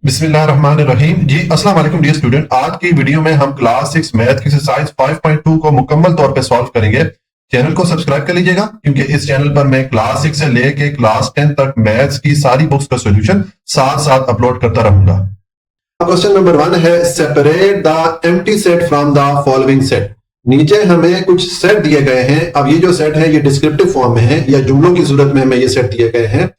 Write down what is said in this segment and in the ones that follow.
बिस्मिल्लाहिर्रहमानिर्रहीम। जी अस्सलाम वालेकुम डियर स्टूडेंट। आज की वीडियो में हम क्लास 6 मैथ की एक्सरसाइज 5.2 को मुकम्मल तौर पे सॉल्व करेंगे। चैनल को सब्सक्राइब कर लीजिएगा क्योंकि इस चैनल पर मैं क्लास 6 से लेके क्लास 10 तक मैथ्स की सारी बुक्स का सॉल्यूशन साथ साथ अपलोड करता रहूंगा। क्वेश्चन नंबर 1 है, separate the empty set from the following set. नीचे हमें कुछ सेट दिए गए हैं। अब ये जो सेट है ये डिस्क्रिप्टिव फॉर्म में है या जुमलों की सूरत में हमें ये सेट दिए गए हैं।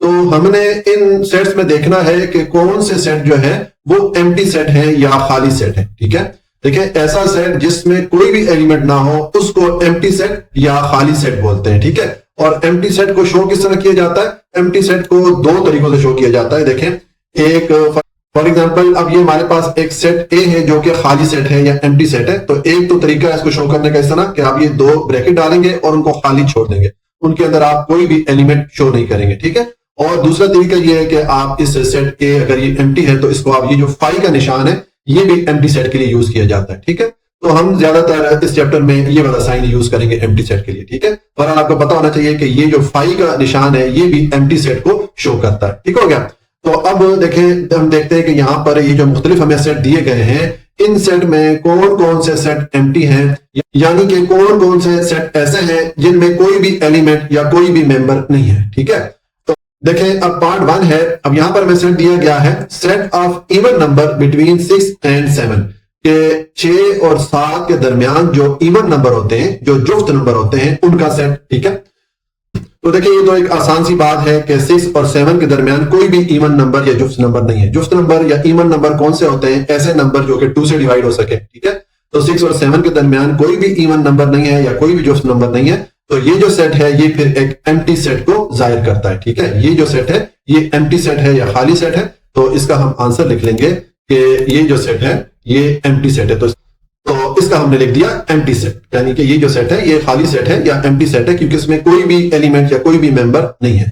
तो हमने इन सेट्स में देखना है कि कौन से सेट जो है वो एम्प्टी सेट है या खाली सेट है। ठीक है, देखिए ऐसा सेट जिसमें कोई भी एलिमेंट ना हो उसको एम्प्टी सेट या खाली सेट बोलते हैं। ठीक है, और एम्प्टी सेट को शो किस तरह किया जाता है? एम्प्टी सेट को दो तरीकों से शो किया जाता है। देखें, एक फॉर एग्जांपल अब ये हमारे पास एक सेट ए है जो कि खाली सेट है या एम्प्टी सेट है। तो एक तो तरीका है इसको शो करने का इस तरह कि आप ये दो ब्रैकेट डालेंगे और उनको खाली छोड़ देंगे, उनके अंदर आप कोई भी एलिमेंट शो नहीं करेंगे। ठीक है, और दूसरा तरीका ये है कि आप इस सेट के अगर ये एम्प्टी है तो इसको आप ये जो फाई का निशान है ये भी एम्प्टी सेट के लिए यूज किया जाता है। ठीक है, तो हम ज्यादातर इस चैप्टर में ये वाला साइन यूज करेंगे एम्प्टी सेट के लिए। ठीक है, पर आपको पता होना चाहिए कि ये जो फाई का निशान है ये भी एम्प्टी सेट को शो करता है। ठीक हो गया। तो अब देखें, हम देखते हैं कि यहाँ पर ये जो मुख्तलिफ हमें सेट दिए गए हैं, इन सेट में कौन कौन से सेट एम्प्टी हैं, यानी कि कौन कौन से सेट ऐसे हैं जिनमें कोई भी एलिमेंट या कोई भी मेंबर नहीं है। ठीक है, देखें अब पार्ट 1 है। अब यहां पर हमें सेट दिया गया है set of even number between 6 and 7 के 6 और 7 के दरमियान जो इवन नंबर होते हैं, जो जुफ्त नंबर होते हैं, उनका सेट। ठीक है, तो देखिए ये तो एक आसान सी बात है कि 6 और 7 के दरमियान कोई भी इवन नंबर या जुफ्त नंबर नहीं है। जुफ्त नंबर या इवन नंबर कौन से होते हैं? ऐसे नंबर जो कि 2 से डिवाइड हो सके। ठीक है, तो 6 और 7 के दरमियान कोई भी इवन नंबर नहीं है या कोई भी जुफ्त नंबर नहीं है। तो ये जो सेट है ये फिर एक एम्प्टी सेट को जाहिर करता है। ठीक है, ये जो सेट है ये एम्प्टी सेट है या खाली सेट है। तो इसका हम आंसर लिख लेंगे कि ये जो सेट है ये एम्प्टी सेट है। तो इसका हमने लिख दिया एम्प्टी सेट, यानी कि ये जो सेट है ये खाली सेट है या एम्प्टी सेट है क्योंकि इसमें कोई भी एलिमेंट या कोई भी मेंबर नहीं है।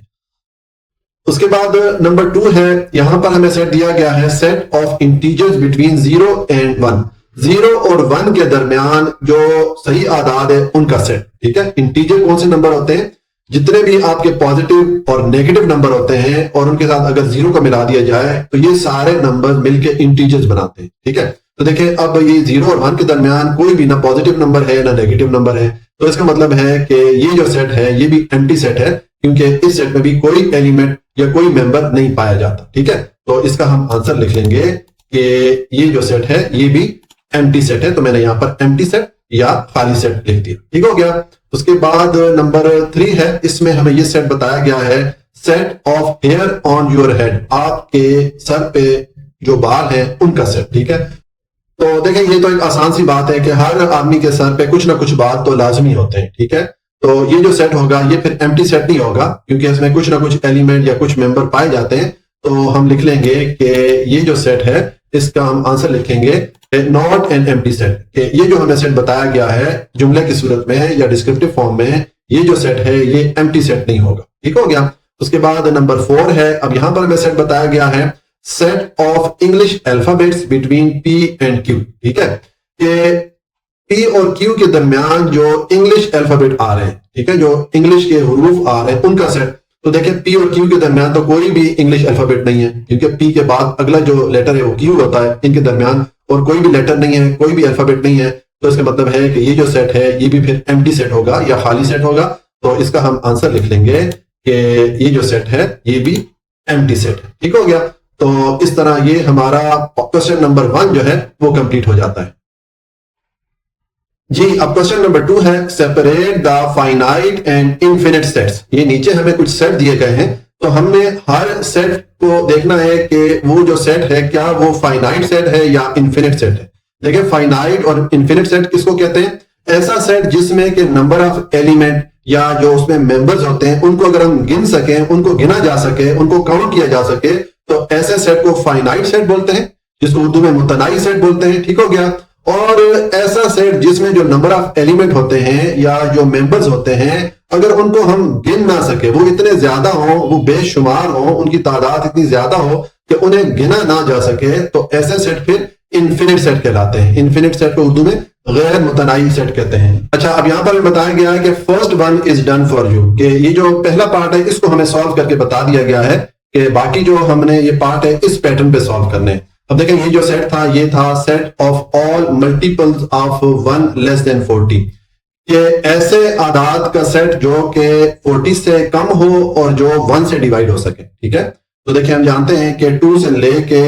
उसके बाद नंबर 2 है, यहां पर हमें सेट दिया गया है set of integers between 0 and 1। 0 और 1 के दरमियान जो सही आदाद है उनका सेट। ठीक है, इंटीजर कौन से नंबर होते हैं? जितने भी आपके पॉजिटिव और नेगेटिव नंबर होते हैं और उनके साथ अगर 0 को मिला दिया जाए तो ये सारे नंबर मिलकर इंटीजर्स बनाते हैं। ठीक है, तो देखिए अब ये 0 और 1 के दरमियान कोई भी ना पॉजिटिव नंबर है ना नेगेटिव नंबर है। तो इसका मतलब है कि ये जो सेट है ये भी एम्प्टी सेट है क्योंकि इस सेट में भी कोई एलिमेंट या कोई मेंबर नहीं पाया जाता। ठीक है, तो इसका हम आंसर लिख लेंगे कि ये जो सेट है ये भी एम्प्टी सेट है। तो मैंने यहां पर एम्प्टी सेट या खाली सेट लिख दिया। ठीक हो गया। उसके बाद नंबर 3 है, इसमें हमें ये सेट बताया गया है set of hair on your head. आपके सर पे जो बाल है उनका सेट। ठीक है, तो देखें ये तो एक आसान सी बात है कि हर आदमी के सर पे कुछ ना कुछ बाल तो लाजमी होते हैं। ठीक है, तो ये जो सेट होगा ये फिर एम्प्टी सेट नहीं होगा क्योंकि इसमें कुछ ना कुछ एलिमेंट या कुछ मेंबर पाए जाते हैं। तो हम लिख लेंगे कि ये जो सेट है इसका हम आंसर लिखेंगे नॉट एन एम्प्टी सेट। कि ये जो हमें सेट बताया गया है जुमले की सूरत में है या डिस्क्रिप्टिव फॉर्म में है, ये जो सेट है ये एम्प्टी सेट नहीं होगा। ठीक हो गया। उसके बाद नंबर 4 है, अब यहां पर हमें सेट बताया गया है set of English alphabets between P and Q. ठीक है, कि पी और क्यू के दरमियान जो इंग्लिश अल्फाबेट आ रहे हैं, ठीक है, जो इंग्लिश के हरूफ आ रहे हैं उनका सेट। तो देखिए पी और क्यू के दरमियान तो कोई भी इंग्लिश अल्फाबेट नहीं है क्योंकि पी के बाद अगला जो लेटर है वो क्यू होता है। इनके दरमियान और कोई भी लेटर नहीं है, कोई भी अल्फाबेट नहीं है। तो इसका मतलब है कि ये जो सेट है ये भी फिर एम्प्टी सेट होगा या खाली सेट होगा। तो इसका हम आंसर लिख लेंगे कि ये जो सेट है ये भी एम्प्टी सेट है। ठीक हो गया। तो इस तरह ये हमारा क्वेश्चन नंबर 1 जो है वो कंप्लीट हो जाता है। जी अब क्वेश्चन नंबर 2 है, separate the finite and infinite sets. ये नीचे हमें कुछ सेट दिए गए हैं तो हमने हर सेट को देखना है कि वो जो सेट है क्या वो फाइनाइट सेट है या इनफिनिट सेट है। देखिए फाइनाइट और इनफिनिट सेट किसको कहते हैं? ऐसा सेट जिसमें कि नंबर ऑफ एलिमेंट या जो उसमें मेंबर्स होते हैं उनको अगर हम गिन सके, उनको गिना जा सके, उनको काउंट किया जा सके, तो ऐसे सेट को फाइनाइट सेट बोलते हैं, जिसको उर्दू में मुतनाई सेट बोलते हैं। ठीक हो गया। और ऐसा सेट जिसमें जो नंबर ऑफ एलिमेंट होते हैं या जो मेंबर्स होते हैं अगर उनको हम गिन ना सके, वो इतने ज्यादा हो, वो बेशुमार हो, उनकी तादाद इतनी ज्यादा हो कि उन्हें गिना ना जा सके, तो ऐसे सेट फिर इनफिनिट सेट कहलाते हैं। इनफिनिट सेट को उर्दू में गैर मुतनाई सेट कहते हैं। अच्छा, अब यहां पर बताया गया है कि first one is done for you, कि ये जो पहला पार्ट है इसको हमें सॉल्व करके बता दिया गया है कि बाकी जो हमने ये पार्ट है इस पैटर्न पे सॉल्व करने। अब देखें ये जो सेट था ये था set of all multiples of 1 less than 40। ये ऐसे आदाद का सेट जो कि 40 से कम हो और जो 1 से डिवाइड हो सके। ठीक है, तो देखिए हम जानते हैं कि 2 से लेके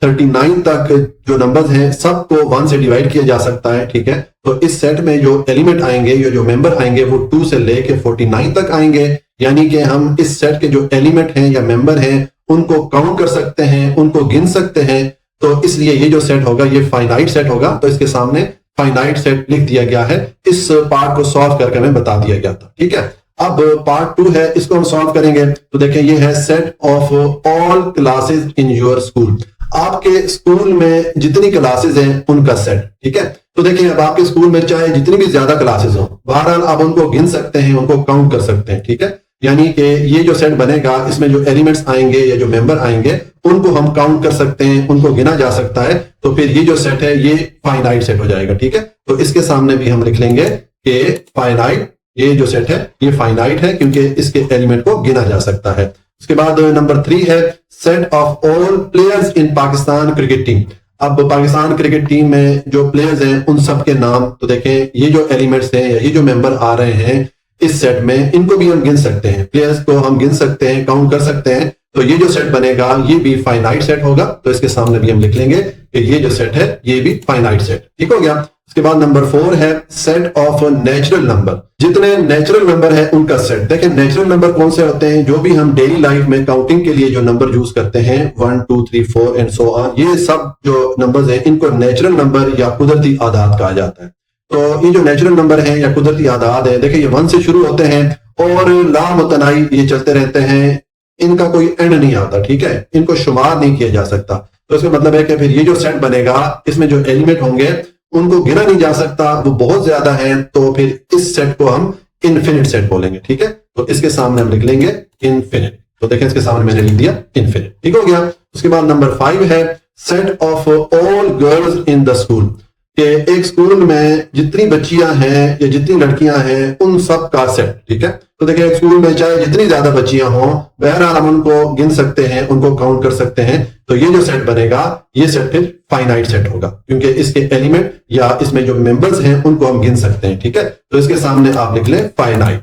39 तक जो नंबर्स हैं सबको 1 से डिवाइड किया जा सकता है। ठीक है, तो इस सेट में जो एलिमेंट आएंगे या जो मेंबर आएंगे वो 2 से लेके 49 तक आएंगे, यानी कि हम इस सेट के जो एलिमेंट हैं या मेंबर हैं उनको काउंट कर सकते हैं, उनको गिन सकते हैं। तो इसलिए ये जो सेट होगा ये फाइनाइट सेट होगा, तो इसके सामने फाइनाइट सेट लिख दिया गया है। इस पार्ट को सॉल्व करके हमें बता दिया गया था। ठीक है, अब पार्ट 2 है, इसको हम सॉल्व करेंगे। तो देखें ये है set of all classes in your school. आपके स्कूल में जितनी क्लासेस हैं उनका सेट। ठीक है, तो देखिए अब आपके स्कूल में चाहे जितनी भी ज्यादा क्लासेस हो, बहरहाल आप उनको गिन सकते हैं, उनको काउंट कर सकते हैं। ठीक है, यानी कि ये जो सेट बनेगा इसमें जो एलिमेंट्स आएंगे या जो मेंबर आएंगे उनको हम काउंट कर सकते हैं, उनको गिना जा सकता है। तो फिर ये जो सेट है ये फाइनाइट सेट हो जाएगा। ठीक है, तो इसके सामने भी हम लिख लेंगे कि फाइनाइट, ये जो सेट है ये फाइनाइट है क्योंकि इसके एलिमेंट को गिना जा सकता है। उसके बाद नंबर 3 है set of all players in Pakistan cricket team. अब पाकिस्तान क्रिकेट टीम में जो प्लेयर्स हैं उन सब के नाम। तो देखें ये जो एलिमेंट्स हैं या ये जो मेंबर आ रहे हैं इस सेट में, इनको भी हम गिन सकते हैं, प्लेयर्स को हम गिन सकते हैं, काउंट कर सकते हैं। तो ये जो सेट बनेगा ये भी फाइनाइट सेट होगा। तो इसके सामने भी हम लिख लेंगे कि ये जो सेट है ये भी फाइनाइट सेट। ठीक हो गया। उसके बाद नंबर 4 है सेट ऑफ नेचुरल नंबर। जितने नेचुरल नंबर है उनका सेट। देखिए नेचुरल नंबर कौन से होते हैं, जो भी हम डेली लाइफ में काउंटिंग के लिए जो नंबर यूज करते हैं 1 2 3 4 एंड सो ऑन, ये सब जो नंबर्स हैं इनको नेचुरल नंबर या कुदरती आदाद कहा जाता है। तो ये जो नेचुरल नंबर है या कुदरती आदाद है, देखिए ये 1 से शुरू होते हैं और लामुतनाई ये चलते रहते हैं, इनका कोई एंड नहीं आता। ठीक है, इनको शुमार नहीं किया जा सकता। तो इसका मतलब है कि फिर ये जो सेट बनेगा इसमें जो एलिमेंट होंगे उनको गिना नहीं जा सकता, वो बहुत ज्यादा है। तो फिर इस सेट को हम इनफिनिट सेट बोलेंगे। ठीक है, तो इसके सामने हम लिख लेंगे इनफिनिट। तो देखें इसके सामने मैंने लिख दिया इनफिनिट। ठीक हो गया। उसके बाद नंबर 5 है set of all girls in the school. कि एक स्कूल में जितनी बच्चियां हैं या जितनी लड़कियां हैं उन सब का सेट। ठीक है, तो देखिए एक स्कूल में चाहे जितनी ज्यादा बच्चियां हों, बहरहाल हम उनको गिन सकते हैं, उनको काउंट कर सकते हैं। तो ये जो सेट बनेगा ये सेट फिर फाइनाइट सेट होगा क्योंकि इसके एलिमेंट या इसमें जो मेंबर्स हैं उनको हम गिन सकते हैं। ठीक है, तो इसके सामने आप लिख लें फाइनाइट।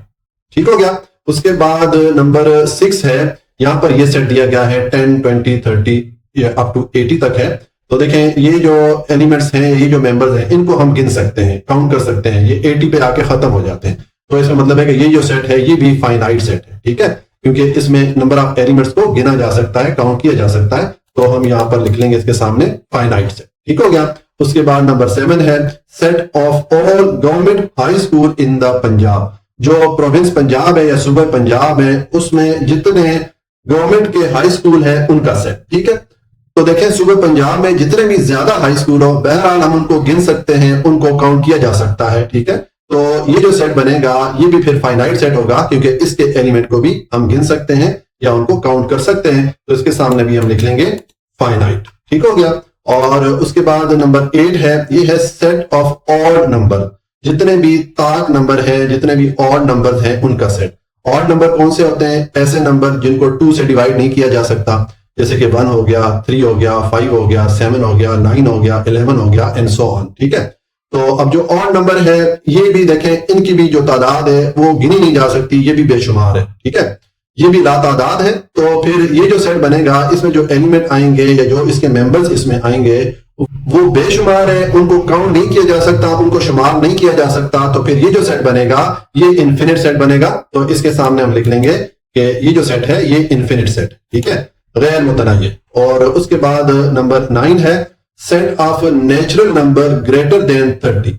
ठीक हो गया। उसके बाद नंबर 6 है, यहां पर ये सेट दिया गया है 10 20 30 या अप टू 80 तक है। तो देखें ये जो एलिमेंट्स हैं, ये जो मेंबर्स हैं, इनको हम गिन सकते हैं, काउंट कर सकते हैं। ये 80 पे आके खत्म हो जाते हैं। तो इसका मतलब है कि ये जो सेट है ये भी फाइनाइट सेट है। ठीक है, क्योंकि इसमें नंबर ऑफ एलिमेंट्स को गिना जा सकता है, काउंट किया जा सकता है। तो हम यहाँ पर लिख लेंगे इसके सामने फाइनाइट सेट। ठीक हो गया। उसके बाद नंबर 7 है set of all government high school in the Punjab. जो प्रोविंस पंजाब है या सूबा पंजाब है उसमें जितने गवर्नमेंट के हाई स्कूल है उनका सेट। ठीक है, तो देखें सूबे पंजाब में जितने भी ज्यादा हाई स्कूल हो, बहरहाल हम उनको गिन सकते हैं, उनको काउंट किया जा सकता है। ठीक है, तो ये जो सेट बनेगा ये भी फिर फाइनाइट सेट होगा क्योंकि इसके एलिमेंट को भी हम गिन सकते हैं या उनको काउंट कर सकते हैं। तो इसके सामने भी हम लिख लेंगे फाइनाइट। ठीक हो गया। और उसके बाद नंबर 8 है, ये है सेट ऑफ ऑड नंबर। जितने भी ताक नंबर है, जितने भी ऑड नंबर हैं उनका सेट। ऑड नंबर कौन से होते हैं, ऐसे नंबर जिनको 2 से डिवाइड नहीं किया जा सकता, जैसे कि 1 हो गया, 3 हो गया, 5 हो गया, 7 हो गया, 9 हो गया, 11 हो गया एंड सो ऑन। ठीक है, तो अब जो ऑड नंबर है ये भी देखें, इनकी भी जो तादाद है वो गिनी नहीं जा सकती, ये भी बेशुमार है। ठीक है, ये भी लातादाद है। तो फिर ये जो सेट बनेगा इसमें जो एलिमेंट आएंगे या जो इसके मेंबर्स इसमें आएंगे वो बेशुमार है, उनको काउंट नहीं किया जा सकता, उनको शुमार नहीं किया जा सकता। तो फिर ये जो सेट बनेगा ये इनफिनिट सेट बनेगा। तो इसके सामने हम लिख लेंगे कि ये जो सेट है ये इनफिनिट सेट। ठीक है, गैर मुतनाय्य। और उसके बाद नंबर 9 है set of natural number greater than 30।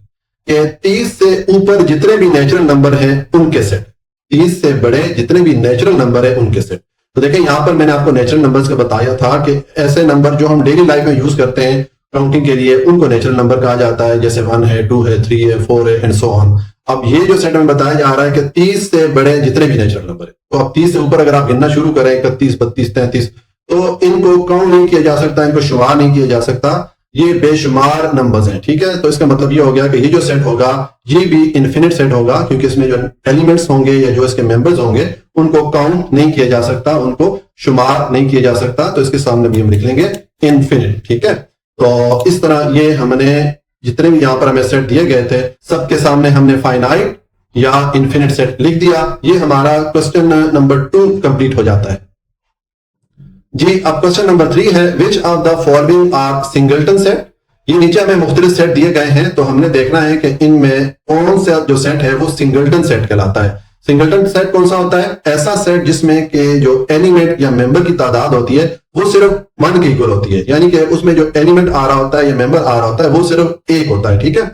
के 30 से ऊपर जितने भी नेचुरल नंबर हैं उनके सेट, 30 से बड़े जितने भी नेचुरल नंबर है उनके सेट। तो देखिए यहाँ पर मैंने आपको नेचुरल नंबर्स का बताया था कि ऐसे नंबर जो हम डेली लाइफ में यूज करते हैं काउंटिंग के लिए उनको नेचुरल नंबर कहा जाता है, जैसे 1 है, 2 है, 3 है, 4 है एंड सो ऑन। अब ये जो सेट में बताया जा रहा है कि 30 से बड़े जितने भी नेचुरल नंबर है, तो अब 30 से ऊपर अगर आप गिनना शुरू करें 31 32 33, तो इनको काउंट नहीं किया जा सकता, इनको शुमार नहीं किया जा सकता, ये बेशुमार नंबर्स हैं। ठीक है, तो इसका मतलब ये हो गया कि ये जो सेट होगा ये भी इनफिनिट सेट होगा क्योंकि इसमें जो एलिमेंट्स होंगे या जो इसके मेंबर्स होंगे उनको काउंट नहीं किया जा सकता, उनको शुमार नहीं किया जा सकता, तो इसके सामने भी हम लिख लेंगे इनफिनिट। ठीक है, तो इस तरह ये हमने जितने भी यहां पर हमें सेट दिए गए थे सबके सामने हमने फाइनाइट या इनफिनिट सेट लिख दिया। ये हमारा क्वेश्चन नंबर 2 कंप्लीट हो जाता है जी। अब क्वेश्चन नंबर 3 है, which of the following are singleton set. ये नीचे हमें मुख्तलिफ सेट दिए गए हैं, तो हमने देखना है कि इनमें कौन सा जो सेट है वो सिंगलटन सेट कहलाता है। सिंगलटन सेट कौन सा होता है? ऐसा सेट जिसमें के जो एलिमेंट या मेंबर की तादाद होती है वो सिर्फ 1 के इक्वल होती है, यानी कि उसमें जो एलिमेंट आ रहा होता है या मेंबर आ रहा होता है वो सिर्फ 1 होता है। ठीक है,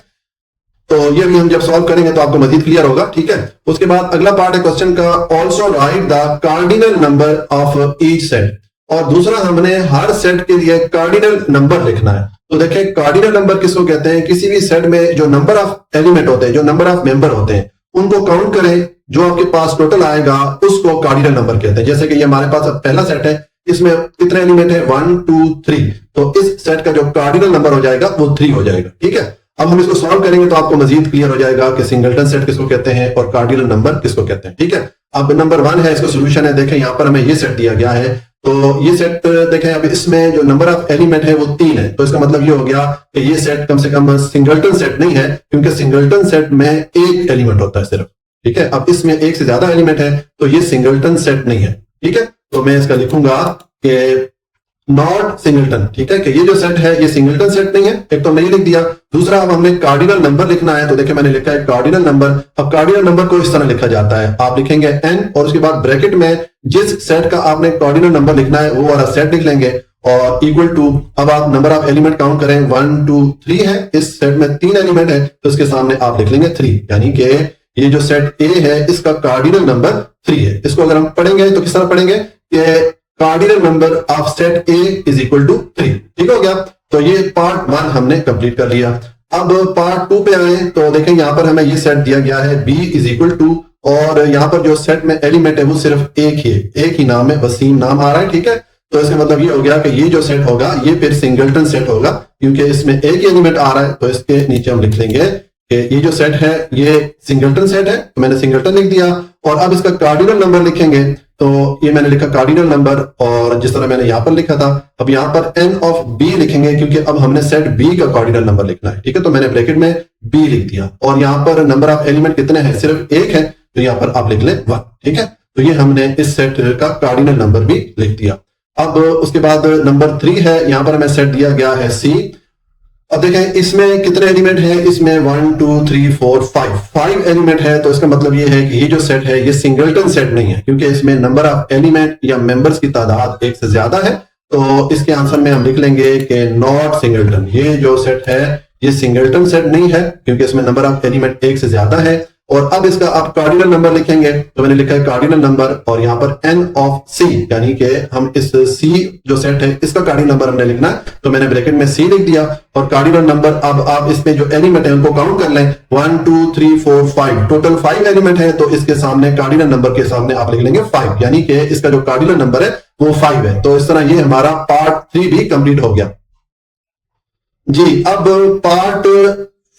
तो ये भी हम जब सॉल्व करेंगे तो आपको मजीद क्लियर होगा। ठीक है, उसके बाद अगला पार्ट है क्वेश्चन का, also right the cardinal number of each set. और दूसरा हमने हर सेट के लिए कार्डिनल नंबर लिखना है। तो देखें कार्डिनल नंबर किसको कहते हैं? किसी भी सेट में जो नंबर ऑफ एलिमेंट होते हैं, जो नंबर ऑफ मेंबर होते हैं, उनको काउंट करें, जो आपके पास टोटल आएगा उसको कार्डिनल नंबर कहते हैं। जैसे कि ये हमारे पास पहला सेट है, इसमें कितने एलिमेंट है? 1 2 3। तो इस सेट का जो कार्डिनल नंबर हो जाएगा वो 3 हो जाएगा। ठीक है, अब हम इसको सॉल्व करेंगे तो आपको मजीद क्लियर हो जाएगा कि सिंगलटन सेट किसको कहते हैं और कार्डिनल नंबर किसको कहते हैं। ठीक है, अब नंबर 1 है, इसको सोल्यूशन है। देखें यहां पर हमें ये सेट दिया गया है, तो ये सेट देखें अब इसमें जो नंबर ऑफ एलिमेंट है वो 3 है। तो इसका मतलब ये हो गया कि ये सेट कम से कम सिंगलटन सेट नहीं है, क्योंकि सिंगलटन सेट में एक एलिमेंट होता है सिर्फ। ठीक है, अब इसमें एक से ज्यादा एलिमेंट है तो ये सिंगलटन सेट नहीं है। ठीक है, तो मैं इसका लिखूंगा कि नॉट सिंगलटन। ठीक है, कि ये जो सेट है ये सिंगलटन सेट नहीं है। एक तो नहीं लिख दिया, दूसरा अब हमने कार्डिनल नंबर लिखना है। तो देखिए मैंने लिखा है कार्डिनल नंबर। अब कार्डिनल नंबर को इस तरह लिखा जाता है, आप लिखेंगे n और उसके बाद ब्रैकेट में जिस सेट का आपने कार्डिनल नंबर लिखना है वो वाला सेट लिख लेंगे और इक्वल टू, अब आप नंबर ऑफ एलिमेंट काउंट करें, 1 2 3 है, इस सेट में 3 एलिमेंट है तो इसके सामने आप लिख लेंगे 3, यानी कि ये जो सेट ए है इसका कार्डिनल नंबर 3 है। इसको अगर हम पढ़ेंगे तो किस तरह पढ़ेंगे कि cardinal number of set A is equal to 3। ठीक हो गया, तो ये पार्ट 1 हमने कंप्लीट कर लिया। अब पार्ट 2 पे आए तो देखें यहां पर हमें ये सेट दिया गया है b इज इक्वल टू, और यहां पर जो सेट में एलिमेंट है वो सिर्फ एक ही है, एक ही नाम है, वसीम नाम आ रहा है। ठीक है, तो इसका मतलब ये हो गया कि ये जो सेट होगा ये फिर सिंगलटन सेट होगा, क्योंकि इसमें एक ही एलिमेंट आ रहा है। तो इसके नीचे हम लिख लेंगे कि ये जो सेट है ये सिंगलटन सेट है, तो मैंने सिंगलटन लिख दिया। और अब इसका कार्डिनल नंबर लिखेंगे, तो ये मैंने लिखा कार्डिनल नंबर, और जिस तरह मैंने यहां पर लिखा था अब यहां पर n ऑफ b लिखेंगे, क्योंकि अब हमने सेट b का कार्डिनल नंबर लिखना है। ठीक है, तो मैंने ब्रैकेट में b लिख दिया, और यहां पर नंबर ऑफ एलिमेंट कितने हैं? सिर्फ एक है, तो यहां पर आप लिख लें 1। ठीक है, तो ये हमने इस सेट का कार्डिनल नंबर भी लिख दिया। अब उसके बाद नंबर 3 है, यहां पर हमें सेट दिया गया है c। अब देखें इसमें कितने एलिमेंट है? इसमें 1 2 3 4 5 एलिमेंट है। तो इसका मतलब ये है कि ये जो सेट है ये सिंगलटन सेट नहीं है, क्योंकि इसमें नंबर ऑफ एलिमेंट या मेंबर्स की तादाद एक से ज्यादा है। तो इसके आंसर में हम लिख लेंगे कि नॉट सिंगलटन। ये जो सेट है ये सिंगलटन सेट नहीं है, क्योंकि इसमें नंबर ऑफ एलिमेंट एक से ज्यादा है। और अब इसका आप कार्डिनल नंबर लिखेंगे, तो मैंने लिखा है कार्डिनल नंबर और यहाँ पर n ऑफ c, यानी कि हम इस c जो सेट है इसका कार्डिनल नंबर हमने लिखना है, तो मैंने ब्रैकेट में c लिख दिया। और कार्डिनल नंबर अब आप इसमें जो एलिमेंट है उनको काउंट कर लें, 1 2 3 4 5, टोटल 5 एलिमेंट है। तो इसके सामने कार्डिनल नंबर के सामने आप लिख लेंगे 5, यानी कि इसका जो कार्डिनल नंबर है वो 5 है। तो इस तरह ये हमारा पार्ट 3 भी कंप्लीट हो गया जी। अब पार्ट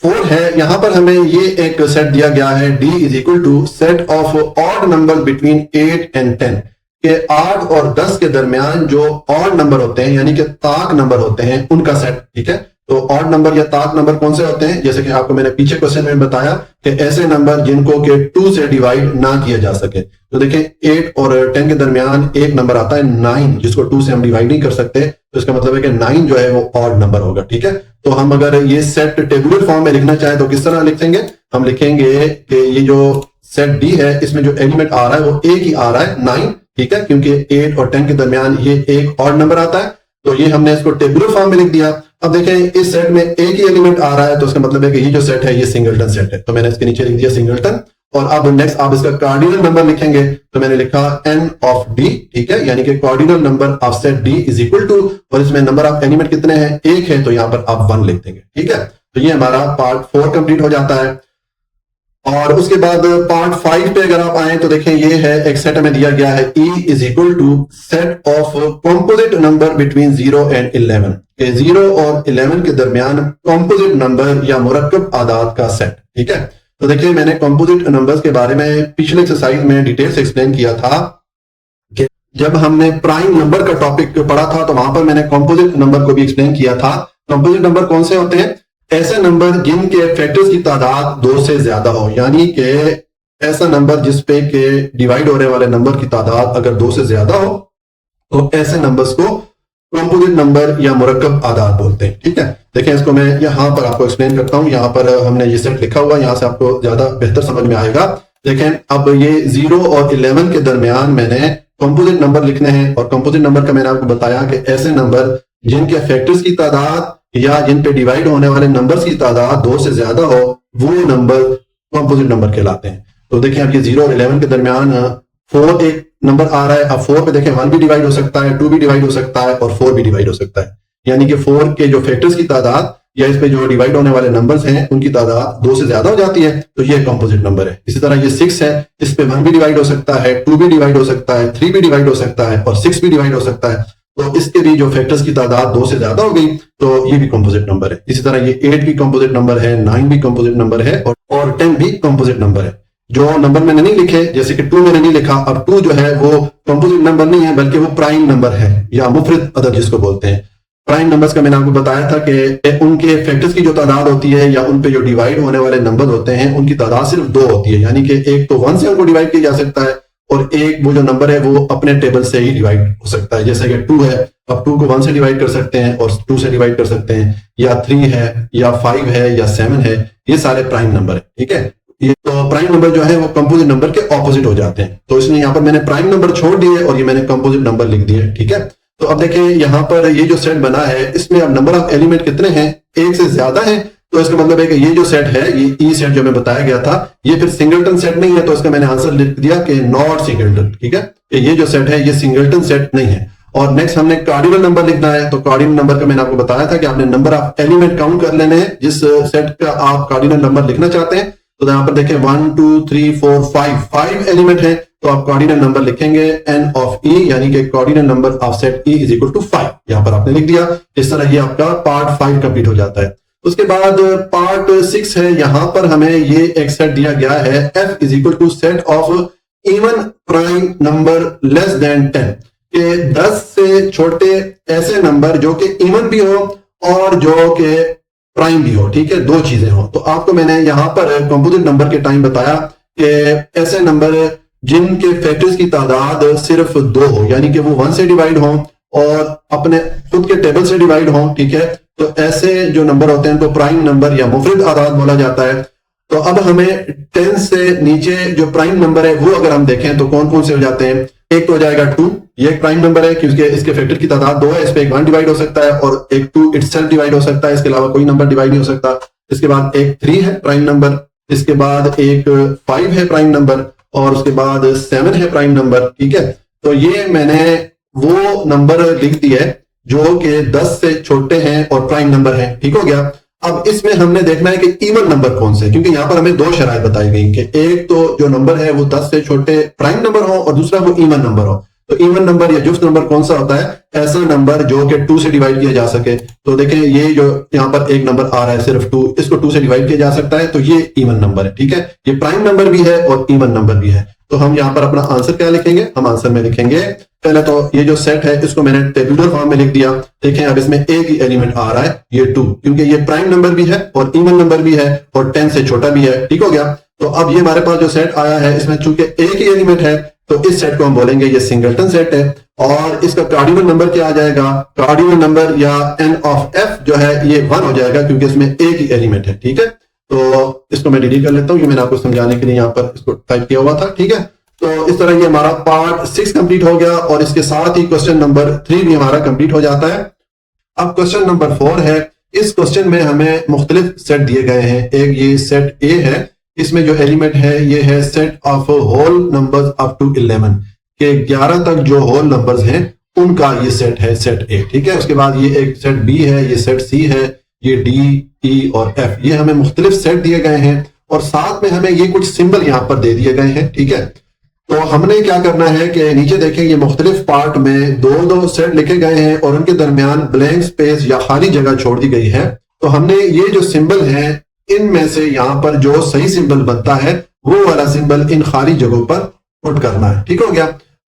4 है, यहां पर हमें ये एक सेट दिया गया है, d is equal to set of odd number between 8 and 10, के 8 और 10 के दरमियान जो ऑड नंबर होते हैं यानी कि ताक नंबर होते हैं उनका सेट। ठीक है, तो ऑड नंबर या ताक नंबर कौन से होते हैं? जैसे कि आपको मैंने पीछे क्वेश्चन में बताया कि ऐसे नंबर जिनको के 2 से डिवाइड ना किया जा सके। तो देखें 8 और 10 के दरमियान एक नंबर आता है 9, जिसको 2 से हम डिवाइड नहीं कर सकते, तो इसका मतलब है कि 9 जो है वो ऑड नंबर होगा। ठीक है, तो हम अगर ये सेट टेबुलर फॉर्म में लिखना चाहें तो किस तरह लिखेंगे? हम लिखेंगे कि ये जो सेट डी है इसमें जो एलिमेंट आ रहा है वो एक ही आ रहा है 9। ठीक है, क्योंकि 8 और 10 के दरमियान ये एक ऑड नंबर आता है, तो ये हमने इसको टेबुलर फॉर्म में लिख दिया। अब देखें इस सेट में एक ही एलिमेंट आ रहा है, तो इसका मतलब है कि ये जो सेट है ये सिंगलटन सेट है, तो मैंने इसके नीचे लिख दिया सिंगलटन। और अब नेक्स्ट आप इसका कार्डिनल नंबर लिखेंगे, तो मैंने लिखा n ऑफ d। ठीक है, यानी कि cardinal number of set d is equal to, और इसमें नंबर ऑफ एलिमेंट कितने हैं? एक है, तो यहां पर आप 1 लिख देंगे। ठीक है, तो ये हमारा पार्ट 4 कंप्लीट हो जाता है। और उसके बाद पार्ट 5 पे अगर आप आए तो देखें ये है एक सेट हमें दिया गया है, e is equal to set of composite number between 0 and 11, 0 और 11 के दरमियान कॉम्पोजिट नंबर या मुरक्कब आदाद का सेट। ठीक है, तो देखिए मैंने कॉम्पोजिट नंबर्स के बारे में पिछले एक्सरसाइज में डिटेल से एक्सप्लेन किया था जब हमने प्राइम नंबर का टॉपिक पढ़ा था तो वहां पर मैंने कंपोजिट नंबर को भी एक्सप्लेन किया था। कंपोजिट नंबर कौन से होते हैं? ऐसे नंबर जिनके फैक्टर्स की तादाद 2 से ज्यादा हो, यानी कि ऐसा नंबर जिसपे के डिवाइड होने वाले नंबर की तादाद अगर 2 से ज्यादा हो तो ऐसे नंबर्स को कंपोजिट नंबर या मुरक्कब आदाद बोलते हैं। ठीक है, देखें इसको मैं यहां पर आपको एक्सप्लेन करता हूं। यहां पर हमने ये सेट लिखा हुआ, यहां से आपको ज्यादा बेहतर समझ में आएगा। देखें अब ये 0 और 11 के दरमियान मैंने कंपोजिट नंबर लिखने हैं, और कंपोजिट नंबर का मैंने आपको बताया कि ऐसे नंबर जिनके फैक्टर्स की तादाद या जिन पे डिवाइड होने वाले नंबर्स की तादाद 2 से ज्यादा हो वो नंबर कंपोजिट नंबर कहलाते हैं। तो देखें अब ये 0 और 11 के दरमियान 4 एक नंबर आ रहा है। अब 4 पे देखें 1 भी डिवाइड हो सकता है, 2 भी डिवाइड हो सकता है और 4 भी डिवाइड हो सकता है, यानी कि 4 के जो फैक्टर्स की तादाद या इस पे जो डिवाइड होने वाले नंबर्स हैं उनकी तादाद 2 से ज्यादा हो जाती है, तो ये कंपोजिट नंबर है। इसी तरह ये 6 है, इस पे 1 भी डिवाइड हो सकता है, 2 भी डिवाइड हो सकता है, 3 भी डिवाइड हो सकता है और 6 भी डिवाइड हो सकता है, तो इसके भी जो फैक्टर्स की तादाद 2 से ज्यादा हो गई तो ये भी कंपोजिट नंबर है। इसी तरह ये 8 भी कंपोजिट नंबर है, 9 भी कंपोजिट नंबर है और 10 भी कंपोजिट नंबर है। जो नंबर मैंने नहीं लिखे, जैसे कि 2 मैंने नहीं लिखा, अब 2 जो है वो कंपोजिट नंबर नहीं है बल्कि वो प्राइम नंबर है या मुफरद अदद जिसको बोलते हैं। प्राइम नंबर्स का मैंने आपको बताया था कि उनके फैक्टर्स की जो तादाद होती है या उन पे जो डिवाइड होने वाले नंबर होते हैं उनकी तादाद सिर्फ 2 होती है, यानी कि एक तो 1 से उनको डिवाइड किया जा सकता है और एक वो जो नंबर है वो अपने टेबल से ही डिवाइड हो सकता है। जैसे कि 2 है, अब 2 को 1 से डिवाइड कर सकते हैं और 2 से डिवाइड कर सकते हैं, या 3 है या 5 है या 7 है, ये सारे प्राइम नंबर है। ठीक है, ये तो प्राइम नंबर जो है वो कंपोजिट नंबर के ऑपोजिट हो जाते हैं, तो इसलिए यहाँ पर मैंने प्राइम नंबर छोड़ दिए और ये मैंने कंपोजिट नंबर लिख दिए। ठीक है, तो अब देखें यहाँ पर ये जो सेट बना है इसमें अब नंबर ऑफ एलिमेंट कितने हैं? 1 से ज्यादा है, तो इसका मतलब है कि ये जो सेट है, ये ई सेट जो मैं बताया गया था, ये फिर सिंगलटन सेट नहीं है, तो इसका मैंने आंसर लिख दिया कि नॉट सिंगलटन। ठीक है, कि ये जो सेट है ये सिंगलटन सेट नहीं है। और नेक्स्ट हमने कार्डिनल नंबर लिखना है, तो कार्डिनल नंबर का मैंने आपको बताया था कि आपने नंबर ऑफ एलिमेंट काउंट कर लेने हैं जिस सेट का आप कार्डिनल नंबर लिखना चाहते हैं। तो यहाँ पर देखें 1 2 3 4 5 एलिमेंट है, तो आप कार्डिनल नंबर लिखेंगे n ऑफ e, यानी कि cardinal number of set e is equal to 5। यहाँ पर आपने लिख दिया। इस तरह ये आपका पार्ट 5 कंप्लीट हो जाता है। उसके बाद पार्ट 6 है, यहां पर हमें ये एक सेट दिया गया है f is equal to set of even prime number less than 10, के 10 से छोटे ऐसे नंबर जो कि इवन भी हो और जो कि प्राइम भी हो। ठीक है, 2 चीजें हो। तो आपको मैंने यहां पर कंपोजिट नंबर के टाइम बताया कि ऐसे नंबर जिनके फैक्टर्स की तादाद सिर्फ 2 हो, यानी कि वो 1 से डिवाइड हो और अपने खुद के टेबल से डिवाइड हो। ठीक है, तो ऐसे जो नंबर होते हैं उनको प्राइम नंबर या मुफरद आदाद बोला जाता है। तो अब हमें 10 से नीचे जो प्राइम नंबर है वो अगर हम देखें तो कौन कौन से हो जाते हैं? एक तो हो जाएगा 2, ये एक प्राइम नंबर है क्योंकि इसके फैक्टर की तादाद 2 है, इस पे एक 1 डिवाइड हो सकता है और एक 2 इटसेल्फ डिवाइड हो सकता है, इसके अलावा कोई नंबर डिवाइड नहीं हो सकता। इसके बाद एक 3 है प्राइम नंबर, इसके बाद एक 5 है प्राइम नंबर और उसके बाद 7 है प्राइम नंबर। ठीक है, तो ये मैंने वो नंबर लिख दिए जो कि 10 से छोटे हैं और प्राइम नंबर हैं। ठीक हो गया। अब इसमें हमने देखना है कि इवन नंबर कौन से, क्योंकि यहां पर हमें 2 शराइत बताई गई कि एक तो जो नंबर है वो 10 से छोटे प्राइम नंबर हो और दूसरा वो इवन नंबर हो। तो इवन नंबर या जुफ्त नंबर कौन सा होता है? ऐसा नंबर जो कि 2 से डिवाइड किया जा सके। तो देखें ये जो यहाँ पर एक नंबर आ रहा है सिर्फ 2, इसको 2 से डिवाइड किया जा सकता है, तो ये इवन नंबर है। ठीक है, ये प्राइम नंबर भी है और इवन नंबर भी है। तो हम यहाँ पर अपना आंसर क्या लिखेंगे? हम आंसर में लिखेंगे पहले तो ये जो सेट है इसको मैंने टेबुलर फॉर्म में लिख दिया। देखें अब इसमें एक ही एलिमेंट आ रहा है, ये 2, क्योंकि ये प्राइम नंबर भी है और इवन नंबर भी है और 10 से छोटा भी है। ठीक हो गया। तो अब ये हमारे पास जो सेट आया है इसमें चूंकि एक ही एलिमेंट है तो इस सेट को हम बोलेंगे ये सिंगलटन सेट है। और इसका कार्डिनल नंबर क्या आ जाएगा? कार्डिनल नंबर या n ऑफ f जो है ये 1 हो जाएगा क्योंकि इसमें एक ही एलिमेंट है। ठीक है, तो इसको मैं डिलीट कर लेता हूं, ये मैंने आपको समझाने के लिए यहाँ पर इसको टाइप किया हुआ था। ठीक है, तो इस तरह ये हमारा पार्ट 6 कंप्लीट हो गया और इसके साथ ही क्वेश्चन नंबर 3 भी हमारा कंप्लीट हो जाता है। अब क्वेश्चन नंबर 4 है। इस क्वेश्चन में हमें मुख्तलिफ सेट दिए गए हैं। एक ये सेट ए है, इसमें जो एलिमेंट है ये है set of whole numbers up to 11, के 11 तक जो होल नंबर्स हैं उनका ये सेट है, सेट ए। ठीक है, उसके बाद ये एक सेट बी है, ये सेट सी है, ये डी ई और एफ, ये हमें मुख्तलिफ सेट दिए गए हैं और साथ में हमें ये कुछ सिंबल यहाँ पर दे दिए गए हैं। ठीक है, तो हमने क्या करना है कि नीचे देखें ये मुख्तलिफ पार्ट में 2-2 सेट लिखे गए हैं और उनके दरमियान ब्लैंक स्पेस या खाली जगह छोड़ दी गई है। तो हमने ये जो सिंबल है इनमें से यहाँ पर जो सही सिंबल बनता है वो वाला सिंबल इन खाली जगहों पर पुट करना है। ठीक हो गया।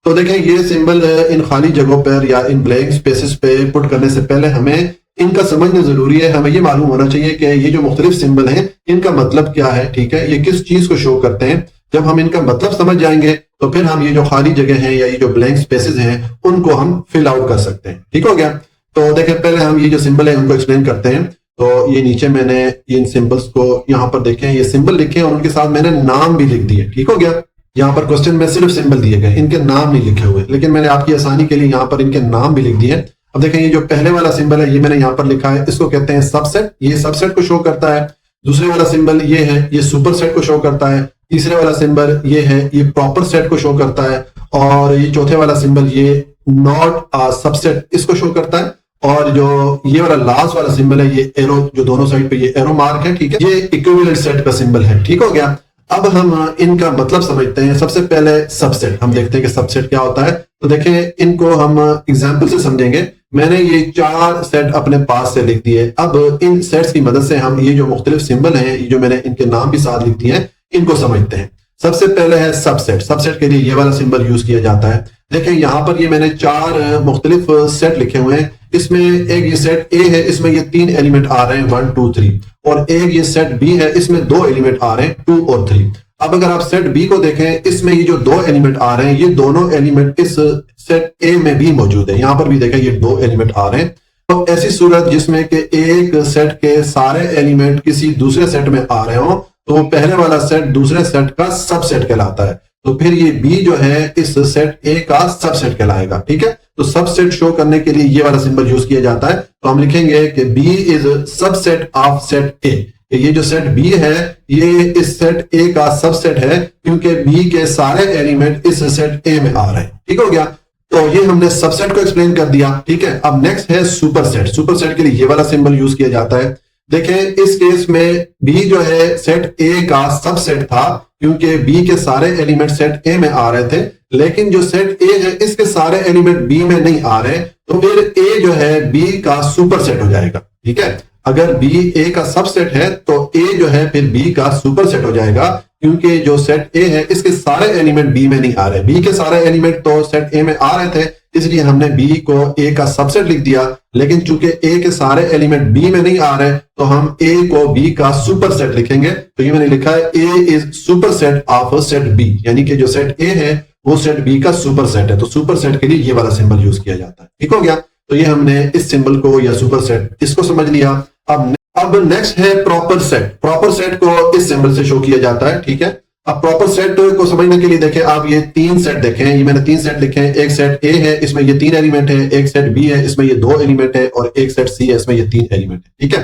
तो देखें ये सिंबल इन खाली जगहों पर या इन ब्लैंक स्पेसेस पे पुट करने से पहले हमें इनका समझना जरूरी है। हमें ये मालूम होना चाहिए कि ये जो मुख्तलिफ सिंबल हैं इनका मतलब क्या है, ठीक है, ये किस चीज को शो करते हैं। जब हम इनका मतलब समझ जाएंगे तो फिर हम ये जो खाली जगह हैं या ये जो ब्लैंक स्पेसेस हैं उनको हम फिल आउट कर सकते हैं। ठीक हो गया। तो देखें पहले हम ये जो सिंबल है उनको एक्सप्लेन करते हैं। तो ये नीचे मैंने इन सिंबल्स को यहाँ पर देखें, ये सिंबल लिखे और उनके साथ मैंने नाम भी लिख दिए। ठीक हो गया। यहाँ पर क्वेश्चन में सिर्फ सिंबल दिए गए, इनके नाम नहीं लिखे हुए, लेकिन मैंने आपकी आसानी के लिए यहाँ पर इनके नाम भी लिख दिए। अब देखें ये जो पहले वाला सिंबल है ये मैंने यहाँ पर लिखा है, इसको कहते हैं सबसेट, ये सबसेट को शो करता है। दूसरे वाला सिंबल ये है, ये सुपर सेट को शो करता है। तीसरे वाला सिंबल ये है, ये प्रॉपर सेट को शो करता है। और ये चौथे वाला सिंबल ये नॉट अ सबसेट, इसको शो करता है। और जो ये वाला लास्ट वाला सिंबल है ये एरो, जो दोनों साइड पे ये एरो मार्क है, ठीक है, ये इक्विवेलेंट सेट का सिंबल है। ठीक हो गया। अब हम इनका मतलब समझते हैं। सबसे पहले सबसेट हम देखते हैं कि सबसेट क्या होता है। तो देखें इनको हम एग्जाम्पल से समझेंगे। मैंने ये 4 सेट अपने पास से लिख दिए। अब इन सेट्स की मदद से हम ये जो मुख्तलिफ सिंबल हैं, ये जो मैंने इनके नाम भी साथ लिख दिए हैं, इनको समझते हैं। सबसे पहले है सबसेट। सबसेट के लिए ये वाला सिंबल यूज किया जाता है। देखें यहाँ पर ये मैंने 4 मुख्तलिफ सेट लिखे हुए हैं। इसमें एक ये सेट ए है, इसमें ये 3 एलिमेंट आ रहे हैं 1 2 3, और एक ये सेट बी है, इसमें 2 एलिमेंट आ रहे हैं 2 और 3। अब अगर आप सेट बी को देखें, इसमें ये जो 2 एलिमेंट आ रहे हैं, ये दोनों एलिमेंट इस सेट ए में भी मौजूद है। यहां पर भी देखें ये 2 एलिमेंट आ रहे हैं। तो ऐसी सूरत जिसमें कि एक सेट के सारे एलिमेंट किसी दूसरे सेट में आ रहे हो तो वो पहले वाला सेट दूसरे सेट का सबसेट कहलाता है। तो फिर ये बी जो है इस सेट ए का सबसेट कहलाएगा। ठीक है। तो सबसेट शो करने के लिए ये वाला सिंबल यूज किया जाता है। तो हम लिखेंगे कि B is subset of set A. ये जो सेट बी है ये इस सेट ए का सबसेट है, क्योंकि बी के सारे एलिमेंट इस सेट ए में आ रहे हैं। ठीक हो गया। तो ये हमने सबसेट को एक्सप्लेन कर दिया। ठीक है। अब नेक्स्ट है सुपरसेट। सुपरसेट के लिए ये वाला सिंबल यूज किया जाता है। देखें इस केस में बी जो है सेट ए का सबसेट था, क्योंकि बी के सारे एलिमेंट सेट ए में आ रहे थे, लेकिन जो सेट ए है इसके सारे एलिमेंट बी में नहीं आ रहे, तो फिर ए जो है बी का सुपरसेट हो जाएगा। ठीक है। अगर बी ए का सबसेट है तो ए जो है फिर बी का सुपरसेट हो जाएगा, क्योंकि जो सेट ए है इसके सारे एलिमेंट बी में नहीं आ रहे। बी के सारे एलिमेंट तो सेट ए में आ रहे थे, इसलिए हमने बी को ए का सबसेट लिख दिया। लेकिन चूंकि ए के सारे एलिमेंट बी में नहीं आ रहे तो हम ए को बी का सुपरसेट लिखेंगे। तो ये मैंने लिखा है A is superset of set B, यानी कि जो सेट ए है वो सेट बी का सुपरसेट है। तो सुपरसेट के लिए ये वाला सिंबल यूज किया जाता है। ठीक हो गया। तो ये हमने इस सिंबल को या सुपरसेट इसको समझ लिया। अब नेक्स्ट है प्रॉपर सेट। प्रॉपर सेट को इस सिंबल से शो किया जाता है। ठीक है। अब प्रॉपर सेट को समझने के लिए देखें आप ये 3 सेट देखें। ये मैंने 3 सेट लिखे हैं। एक सेट ए है, इसमें ये 3 एलिमेंट है। एक सेट बी है, इसमें ये 2 एलिमेंट है। और एक सेट सी है, इसमें ये 3 एलिमेंट है। ठीक है।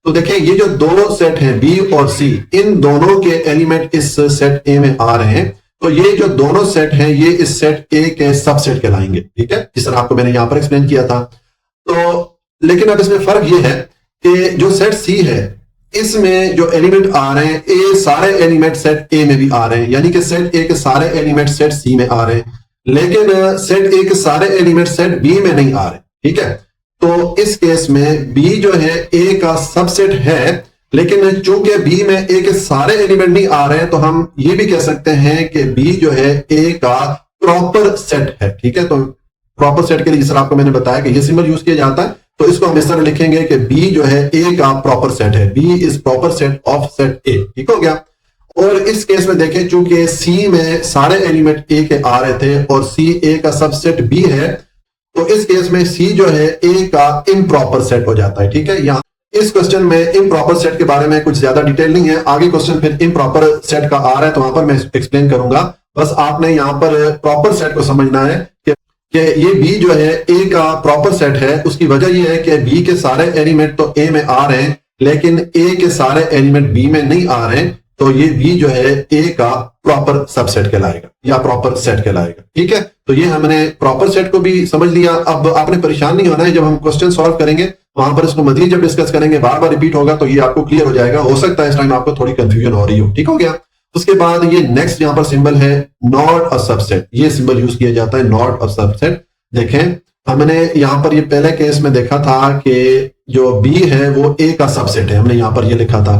तो देखें ये जो 2 सेट हैं बी और सी, इन दोनों के एलिमेंट इस सेट ए में आ रहे हैं। तो ये जो दोनों सेट हैं ये इस सेट ए के सबसेट कहलाएंगे। ठीक है। जिस तरह आपको मैंने यहां पर एक्सप्लेन किया था। तो लेकिन अब इसमें फर्क ये है कि जो सेट सी है इसमें जो एलिमेंट आ रहे हैं ए सारे एलिमेंट सेट ए में भी आ रहे हैं, यानी कि सेट ए के सारे एलिमेंट सेट सी में आ रहे हैं, लेकिन सेट ए के सारे एलिमेंट सेट बी में नहीं आ रहे। ठीक है। तो इस केस में बी जो है ए का सबसेट है, लेकिन चूंकि बी में ए के सारे एलिमेंट नहीं आ रहे हैं तो हम ये भी कह सकते हैं कि बी जो है ए का प्रॉपर सेट है। ठीक है। तो प्रॉपर सेट के लिए जिस तरह आपको मैंने बताया कि ये सिंबल यूज किया जाता है, तो इसको हम इस तरह लिखेंगे कि बी जो है ए का प्रॉपर सेट है। B is proper set of set A. ठीक हो गया। और इस केस में देखें चूंकि सी में सारे एलिमेंट ए के आ रहे थे और सी ए का सबसेट बी है, तो इस केस में सी जो है ए का इम्प्रॉपर सेट हो जाता है। ठीक है। यहाँ इस क्वेश्चन में इम्प्रॉपर सेट के बारे में कुछ ज्यादा डिटेल नहीं है। आगे क्वेश्चन फिर इम्प्रॉपर सेट का आ रहा है तो वहां पर मैं एक्सप्लेन करूंगा। बस आपने यहाँ पर प्रॉपर सेट को समझना है कि ये बी जो है ए का प्रॉपर सेट है। उसकी वजह यह है कि बी के सारे एलिमेंट तो ए में आ रहे हैं, लेकिन ए के सारे एलिमेंट बी में नहीं आ रहे हैं, तो ये बी जो है ए का प्रॉपर सबसेट कहलाएगा या प्रॉपर सेट कहलाएगा। ठीक है। तो ये हमने प्रॉपर सेट को भी समझ लिया। अब आपने परेशान नहीं होना है, जब हम क्वेश्चन सॉल्व करेंगे वहां पर इसको मजीद जब डिस्कस करेंगे, बार बार रिपीट होगा तो ये आपको क्लियर हो जाएगा। हो सकता है इस टाइम आपको थोड़ी कंफ्यूजन हो रही हो। ठीक हो गया। उसके बाद ये नेक्स्ट यहाँ पर सिंबल है नॉट अ सबसेट। ये सिंबल यूज किया जाता है नॉट अ सबसेट। देखें हमने यहां पर ये पहले केस में देखा था कि जो बी है वो ए का सबसेट है, हमने यहां पर ये लिखा था।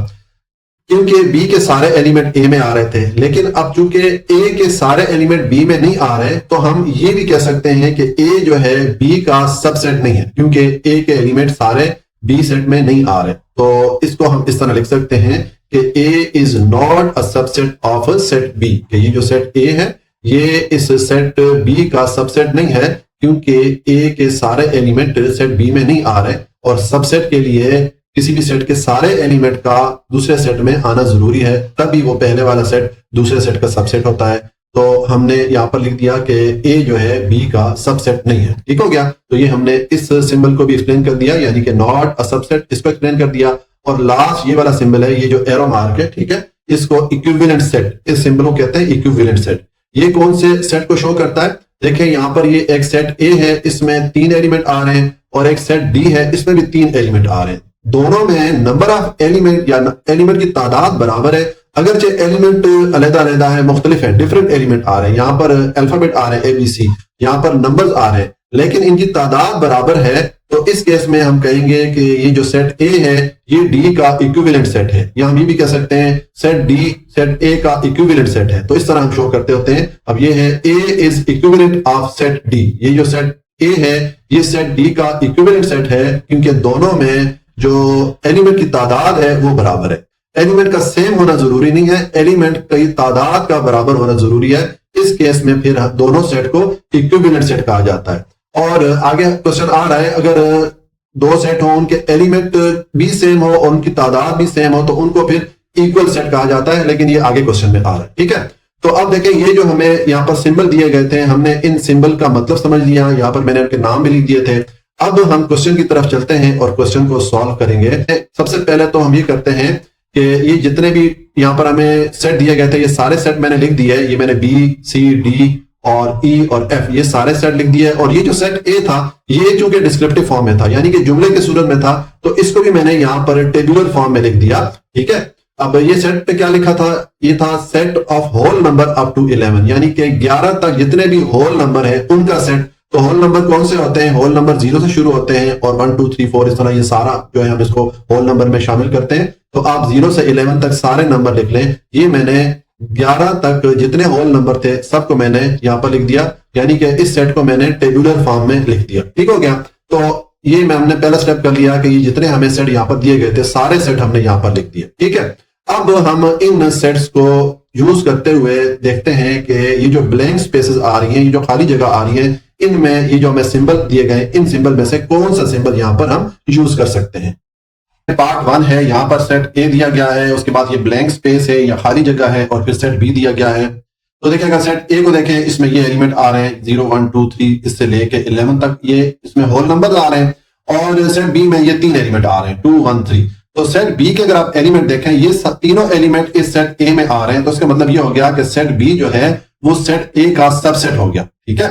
क्योंकि बी के सारे एलिमेंट ए में आ रहे थे, लेकिन अब चूंकि ए के सारे एलिमेंट बी में नहीं आ रहे, तो हम ये भी कह सकते हैं कि ए जो है बी का सबसेट नहीं है, क्योंकि ए के एलिमेंट सारे बी सेट में नहीं आ रहे। तो इसको हम इस तरह लिख सकते हैं कि A is not a subset of set B, कि ये जो सेट ए है ये इस सेट बी का सबसेट नहीं है, क्योंकि ए के सारे एलिमेंट सेट बी में नहीं आ रहे, और सबसेट के लिए किसी भी सेट के सारे एलिमेंट का दूसरे सेट में आना जरूरी है, तभी वो पहले वाला सेट दूसरे सेट का सबसेट होता है। तो हमने यहाँ पर लिख दिया कि ए जो है बी का सबसेट नहीं है। ठीक हो गया। तो ये हमने इस सिंबल को भी एक्सप्लेन कर दिया, यानी कि नॉट अ सबसेट, इसको एक्सप्लेन कर दिया। और लास्ट ये वाला सिंबल है, ये जो एरो मार्क है, ठीक है, इसको इक्विवेलेंट सेट, इस सिंबल को कहते हैं इक्विवेलेंट सेट। ये कौन से सेट को शो करता है? देखिए यहाँ पर ये एक सेट ए है, इसमें 3 एलिमेंट आ रहे हैं, और एक सेट डी है, इसमें भी 3 एलिमेंट आ रहे हैं। दोनों में नंबर ऑफ एलिमेंट या एलिमेंट की तादाद बराबर है, अगरचे एलिमेंट अलग-अलग है, मुख्तलिफ है, डिफरेंट एलिमेंट आ रहे हैं। यहाँ पर अल्फाबेट आ रहे हैं ABC, यहाँ पर नंबर्स आ रहे हैं, लेकिन इनकी तादाद बराबर है। तो इस केस में हम कहेंगे कि ये जो सेट ए है ये डी का इक्विवेलेंट सेट है, या हम ये भी कह सकते हैं सेट डी सेट ए का इक्विवेलेंट सेट है। तो इस तरह हम शो करते होते हैं। अब ये है A is equivalent of set D, ये जो सेट ए है ये सेट डी का इक्विवेलेंट सेट है, क्योंकि दोनों में जो एलिमेंट की तादाद है वो बराबर है। एलिमेंट का सेम होना जरूरी नहीं है, एलिमेंट की तादाद का बराबर होना जरूरी है। इस केस में फिर दोनों सेट को इक्विवेलेंट सेट कहा जाता है। और आगे क्वेश्चन आ रहा है, अगर 2 सेट हो, उनके एलिमेंट भी सेम हो और उनकी तादाद भी सेम हो, तो उनको फिर इक्वल सेट कहा जाता है, लेकिन ये आगे क्वेश्चन में आ रहा है। ठीक है। तो अब देखें, ये जो हमें यहाँ पर सिंबल दिए गए थे, हमने इन सिंबल का मतलब समझ लिया, यहाँ पर मैंने उनके नाम भी लिख दिए थे। अब हम क्वेश्चन की तरफ चलते हैं और क्वेश्चन को सॉल्व करेंगे। सबसे पहले तो हम ये करते हैं कि ये जितने भी यहाँ पर हमें सेट दिए गए थे, ये सारे सेट मैंने लिख दिए। ये मैंने बी सी डी और ई और एफ, ये सारे सेट लिख दिए। और ये जो सेट ए था, ये चूंकि डिस्क्रिप्टिव फॉर्म में था, यानी कि जुमले की सूरत में था, तो इसको भी मैंने यहाँ पर टेबुलर फॉर्म में लिख दिया। ठीक है। अब ये सेट पे क्या लिखा था? ये था set of whole number up to 11, यानी कि 11 तक जितने भी होल नंबर है उनका सेट। तो होल नंबर कौन से होते हैं? होल नंबर 0 से शुरू होते हैं, और 1 2 3 4 इस तरह ये सारा जो है हम इसको होल नंबर में शामिल करते हैं। तो आप 0 से 11 तक सारे नंबर लिख लें। ये मैंने 11 तक जितने होल नंबर थे सबको मैंने यहाँ पर लिख दिया, यानी कि इस सेट को मैंने टेबुलर फॉर्म में लिख दिया। ठीक हो गया। तो ये हमने पहला स्टेप कर लिया कि ये जितने हमें सेट यहाँ पर दिए गए थे सारे सेट हमने यहाँ पर लिख दिए। ठीक है। अब हम इन सेट्स को यूज करते हुए देखते हैं कि ये जो ब्लैंक स्पेसेस आ रही हैं, ये जो खाली जगह आ रही है, इनमें ये जो हमें सिंबल दिए गए, इन सिंबल में से कौन सा सिंबल यहाँ पर हम यूज कर सकते हैं। पार्ट 1 है, यहाँ पर सेट ए दिया गया है, उसके बाद ये ब्लैंक स्पेस है या खाली जगह है, और फिर सेट बी दिया गया है। तो देखिए, अगर सेट ए को देखें, इसमें ये एलिमेंट आ रहे हैं 0 1 2 3 इससे लेके 11 तक, ये इसमें होल नंबर आ रहे हैं। और सेट बी में ये 3 एलिमेंट आ रहे हैं 2 1 3। तो सेट बी के अगर आप एलिमेंट देखें, ये तीनों एलिमेंट इस सेट ए में आ रहे हैं, तो इसका मतलब ये हो गया कि सेट बी जो है वो सेट ए का सबसेट हो गया। ठीक है।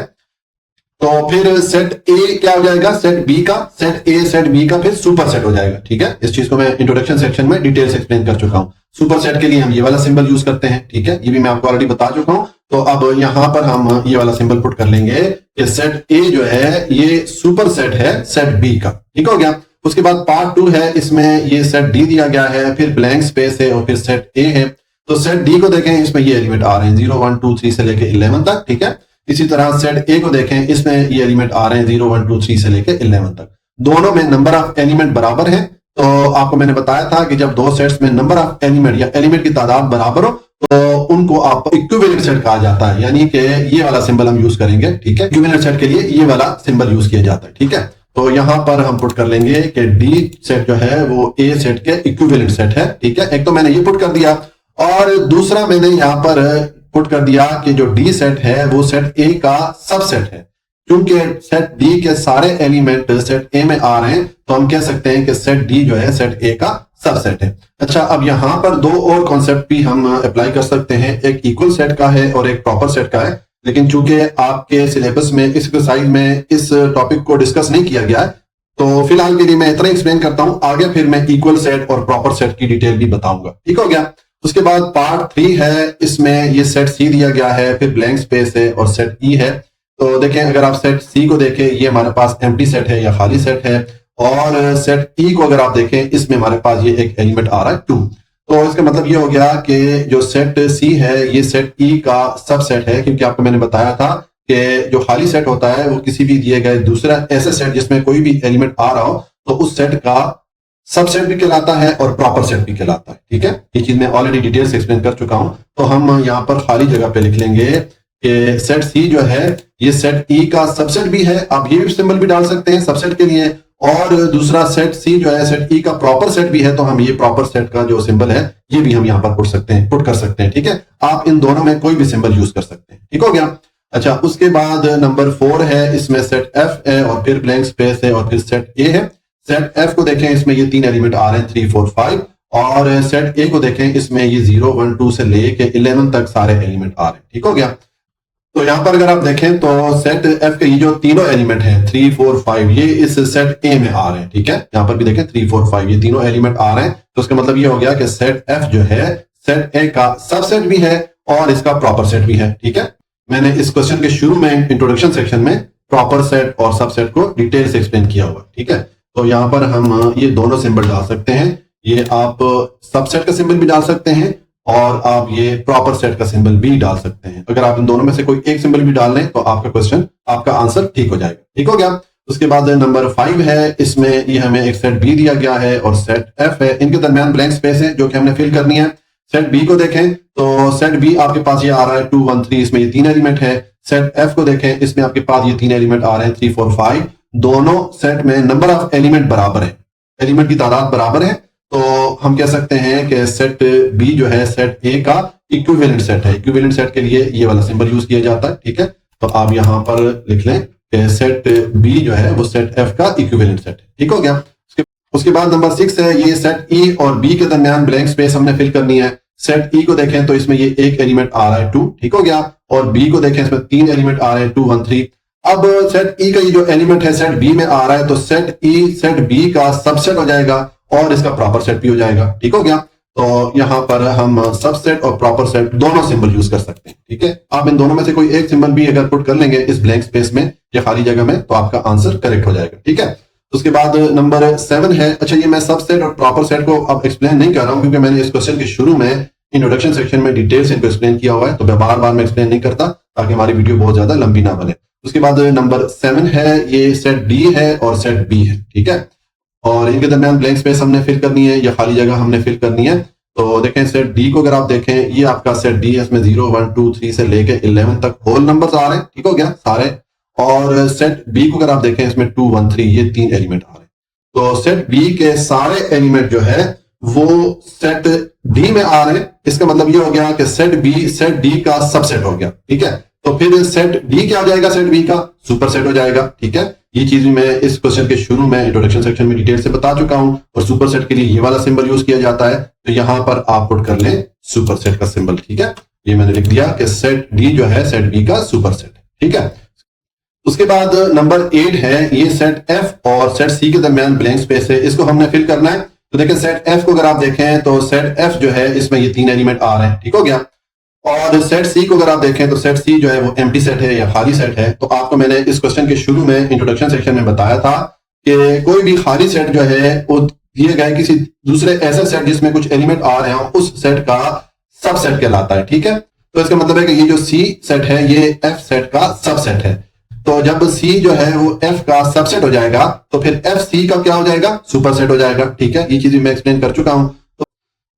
तो फिर सेट ए क्या हो जाएगा? सेट बी का, सेट ए सेट बी का फिर सुपर सेट हो जाएगा। ठीक है। इस चीज को मैं इंट्रोडक्शन सेक्शन में डिटेल से एक्सप्लेन कर चुका हूं। सुपर सेट के लिए हम ये वाला सिंबल यूज करते हैं। ठीक है। ये भी मैं आपको ऑलरेडी बता चुका हूं। तो अब यहां पर हम ये वाला सिंबल पुट कर लेंगे कि सेट ए जो है ये सुपर सेट है सेट बी का। ठीक हो गया। उसके बाद पार्ट 2 है, इसमें ये सेट डी दिया गया है, फिर ब्लैंक स्पेस है, और फिर सेट ए है। तो सेट डी को देखें, इसमें ये एलिमेंट आ रहे हैं 0 1 2 3 से लेके 11 तक। ठीक है। इसी तरह सेट ए को देखें, इसमें ये एलिमेंट आ रहे हैं 0 1 2 3 से लेके 11 तक। दोनों में नंबर ऑफ एलिमेंट बराबर है। तो आपको मैंने बताया था कि जब 2 सेट्स में नंबर ऑफ एलिमेंट या एलिमेंट की तादाद बराबर हो, तो उनको आप इक्विवेलेंट सेट कहा जाता है, यानी कि ये वाला सिंबल हम यूज करेंगे। ठीक है। इक्विवेलेंट सेट के लिए ये वाला सिंबल यूज किया जाता है। ठीक है। तो यहां पर हम पुट कर लेंगे कि डी सेट जो है वो ए सेट के इक्विवेलेंट सेट है। ठीक है। एक तो मैंने ये पुट कर दिया, और दूसरा मैंने यहां पर पुट कर दिया कि जो डी सेट है वो सेट ए का सबसेट है। क्योंकि सेट डी के सारे एलिमेंट सेट ए में आ रहे हैं, तो हम कह सकते हैं कि सेट डी जो है सेट ए का सबसेट है। अच्छा, अब यहां पर 2 और कॉन्सेप्ट भी हम अप्लाई कर सकते हैं, एक इक्वल सेट का है और एक प्रॉपर सेट का है। लेकिन चूंकि आपके सिलेबस में इस एक्सरसाइज में इस टॉपिक को डिस्कस नहीं किया गया है, तो फिलहाल के लिए मैं इतना एक्सप्लेन करता हूं। आगे फिर मैं इक्वल सेट और प्रॉपर सेट की डिटेल भी बताऊंगा। ठीक हो गया। उसके बाद पार्ट 3 है, इसमें ये सेट सी दिया गया है, फिर ब्लैंक स्पेस है, और सेट ई है। तो देखें, अगर आप सेट सी को देखें, ये हमारे पास एम्प्टी सेट है या खाली सेट है। और सेट ई को अगर आप देखें, इसमें हमारे पास ये एक एलिमेंट आ रहा है 2। तो इसका मतलब ये हो गया कि जो सेट सी है ये सेट ई का सबसेट है, क्योंकि आपको मैंने बताया था कि जो खाली सेट होता है वो किसी भी दिए गए दूसरा ऐसे सेट जिसमें कोई भी एलिमेंट आ रहा हो तो उस सेट का सबसेट भी कहलाता है और प्रॉपर सेट भी कहलाता है। ठीक है, ये चीज मैं ऑलरेडी डिटेल से एक्सप्लेन कर चुका हूं। तो हम यहाँ पर खाली जगह पे लिख लेंगे कि सेट सी जो है ये सेट ई का सबसेट भी है। आप ये भी सिंबल भी डाल सकते हैं सबसेट के लिए, और दूसरा सेट सी जो है सेट ई का प्रॉपर सेट भी है, तो हम ये प्रॉपर सेट का जो सिंबल है ये भी हम यहाँ पर पुट कर सकते हैं। ठीक है, आप इन दोनों में कोई भी सिंबल यूज कर सकते हैं। ठीक हो गया। अच्छा, उसके बाद नंबर 4 है, इसमें सेट एफ है और फिर ब्लैंक स्पेस है और फिर सेट ए है। सेट एफ को देखें, इसमें ये 3 एलिमेंट आ रहे हैं 3 4 5, और सेट ए को देखें, इसमें ये 0 1 2 से लेके 11 तक सारे एलिमेंट आ रहे हैं। ठीक हो गया। तो यहाँ पर अगर आप देखें तो सेट एफ के ये जो तीनों एलिमेंट हैं 3 4 5 ये इस सेट ए में आ रहे हैं। ठीक है, यहाँ पर भी देखें 3 4 5 ये तीनों एलिमेंट आ रहे हैं। तो उसका मतलब ये हो गया कि सेट एफ जो है सेट ए का सबसेट भी है और इसका प्रॉपर सेट भी है। ठीक है, मैंने इस क्वेश्चन के शुरू में इंट्रोडक्शन सेक्शन में प्रॉपर सेट और सबसेट को डिटेल से एक्सप्लेन किया हुआ। ठीक है, तो यहाँ पर हम ये दोनों सिंबल डाल सकते हैं। ये आप सबसेट का सिंबल भी डाल सकते हैं और आप ये प्रॉपर सेट का सिंबल भी डाल सकते हैं। अगर आप इन दोनों में से कोई एक सिंबल भी डाल लें तो आपका क्वेश्चन, आपका आंसर ठीक हो जाएगा। ठीक हो गया। उसके बाद नंबर 5 है, इसमें ये हमें एक सेट बी दिया गया है और सेट एफ है, इनके दरमियान ब्लैंक स्पेस है जो कि हमने फिल करनी है। सेट बी को देखें तो सेट बी आपके पास ये आ रहा है 2 1 3, इसमें ये 3 एलिमेंट है। सेट एफ को देखें, इसमें आपके पास ये 3 एलिमेंट आ रहे हैं 3 4 5। दोनों सेट में नंबर ऑफ एलिमेंट बराबर है, एलिमेंट की तादाद बराबर है, तो हम कह सकते हैं कि सेट बी जो है सेट ए का इक्विवेलेंट सेट है। इक्विवेलेंट सेट के लिए ये वाला सिंबल यूज किया जाता है। ठीक है, तो आप यहां पर लिख लें कि सेट बी जो है वो सेट एफ का इक्विवेलेंट सेट है। ठीक हो गया। उसके बाद नंबर 6 है, ये सेट ई और बी के दरमियान ब्लैंक स्पेस हमने फिल करनी है। सेट ई को देखें तो इसमें ये एक एलिमेंट आ रहा है 2। ठीक हो गया। और बी को देखें, इसमें 3 एलिमेंट आ रहे हैं 2 1 3। अब सेट ई का ये जो एलिमेंट है सेट बी में आ रहा है, तो सेट ई सेट बी का सबसेट हो जाएगा और इसका प्रॉपर सेट भी हो जाएगा। ठीक हो गया। तो यहां पर हम सबसेट और प्रॉपर सेट दोनों सिंबल यूज कर सकते हैं। ठीक है, आप इन दोनों में से कोई एक सिंबल भी अगर पुट कर लेंगे इस ब्लैंक स्पेस में या खाली जगह में तो आपका आंसर करेक्ट हो जाएगा। ठीक है, उसके बाद नंबर 7 है। अच्छा, ये मैं सबसेट और प्रॉपर सेट को अब एक्सप्लेन नहीं कर रहा हूं क्योंकि मैंने इस क्वेश्चन के शुरू में इंट्रोडक्शन सेक्शन में डिटेल से इनको एक्सप्लेन किया हुआ है, तो मैं बार बार में एक्सप्लेन नहीं करता ताकि हमारी वीडियो बहुत ज्यादा लंबी ना बने। उसके बाद नंबर 7 है, ये सेट डी है और सेट बी है। ठीक है, और इनके दरमियान ब्लैंक स्पेस हमने फिल करनी है या खाली जगह हमने फिल करनी है। तो देखें सेट डी को अगर आप देखें, ये आपका सेट डी है, इसमें 0 1 2 3 से लेके 11 तक होल नंबर्स आ रहे हैं। ठीक हो गया सारे। और सेट बी को अगर आप देखें, इसमें 2 1 3 ये 3 एलिमेंट आ रहे हैं। तो सेट बी के सारे एलिमेंट जो है वो सेट डी में आ रहे हैं। इसका मतलब ये हो गया कि सेट बी सेट डी का सबसेट हो गया। ठीक है, तो फिर सेट डी क्या हो जाएगा, सेट बी का सुपर सेट हो जाएगा। ठीक है, ये चीज मैं इस क्वेश्चन के शुरू में इंट्रोडक्शन सेक्शन में डिटेल से बता चुका हूं। और सुपर सेट के लिए ये वाला सिंबल यूज किया जाता है, तो यहां पर आप पुट कर लें सुपर सेट का सिंबल। ठीक है, ये मैंने लिख दिया कि सेट डी जो है सेट बी का सुपर सेट है। ठीक है, उसके बाद नंबर 8 है, ये सेट एफ और सेट सी के दरमियान ब्लैंक स्पेस है, इसको हमने फिल करना है। तो देखिए सेट एफ को अगर आप देखें तो सेट एफ जो है इसमें ये 3 एलिमेंट आ रहे हैं। ठीक हो गया। और सेट सी को अगर आप देखें तो सेट सी जो है वो एम्प्टी सेट है या खाली सेट है। तो आपको मैंने इस क्वेश्चन के शुरू में इंट्रोडक्शन सेक्शन में बताया था कि कोई भी खाली सेट जो है वो दिए गए किसी दूसरे ऐसे सेट जिसमें कुछ एलिमेंट आ रहे हो उस सेट का सबसेट कहलाता है। ठीक है, तो इसका मतलब है कि ये जो सी सेट है ये एफ सेट का सबसेट है। तो जब सी जो है वो एफ का सबसेट हो जाएगा तो फिर एफ सी का क्या हो जाएगा, सुपर सेट हो जाएगा। ठीक है, ये चीज मैं एक्सप्लेन कर चुका हूं।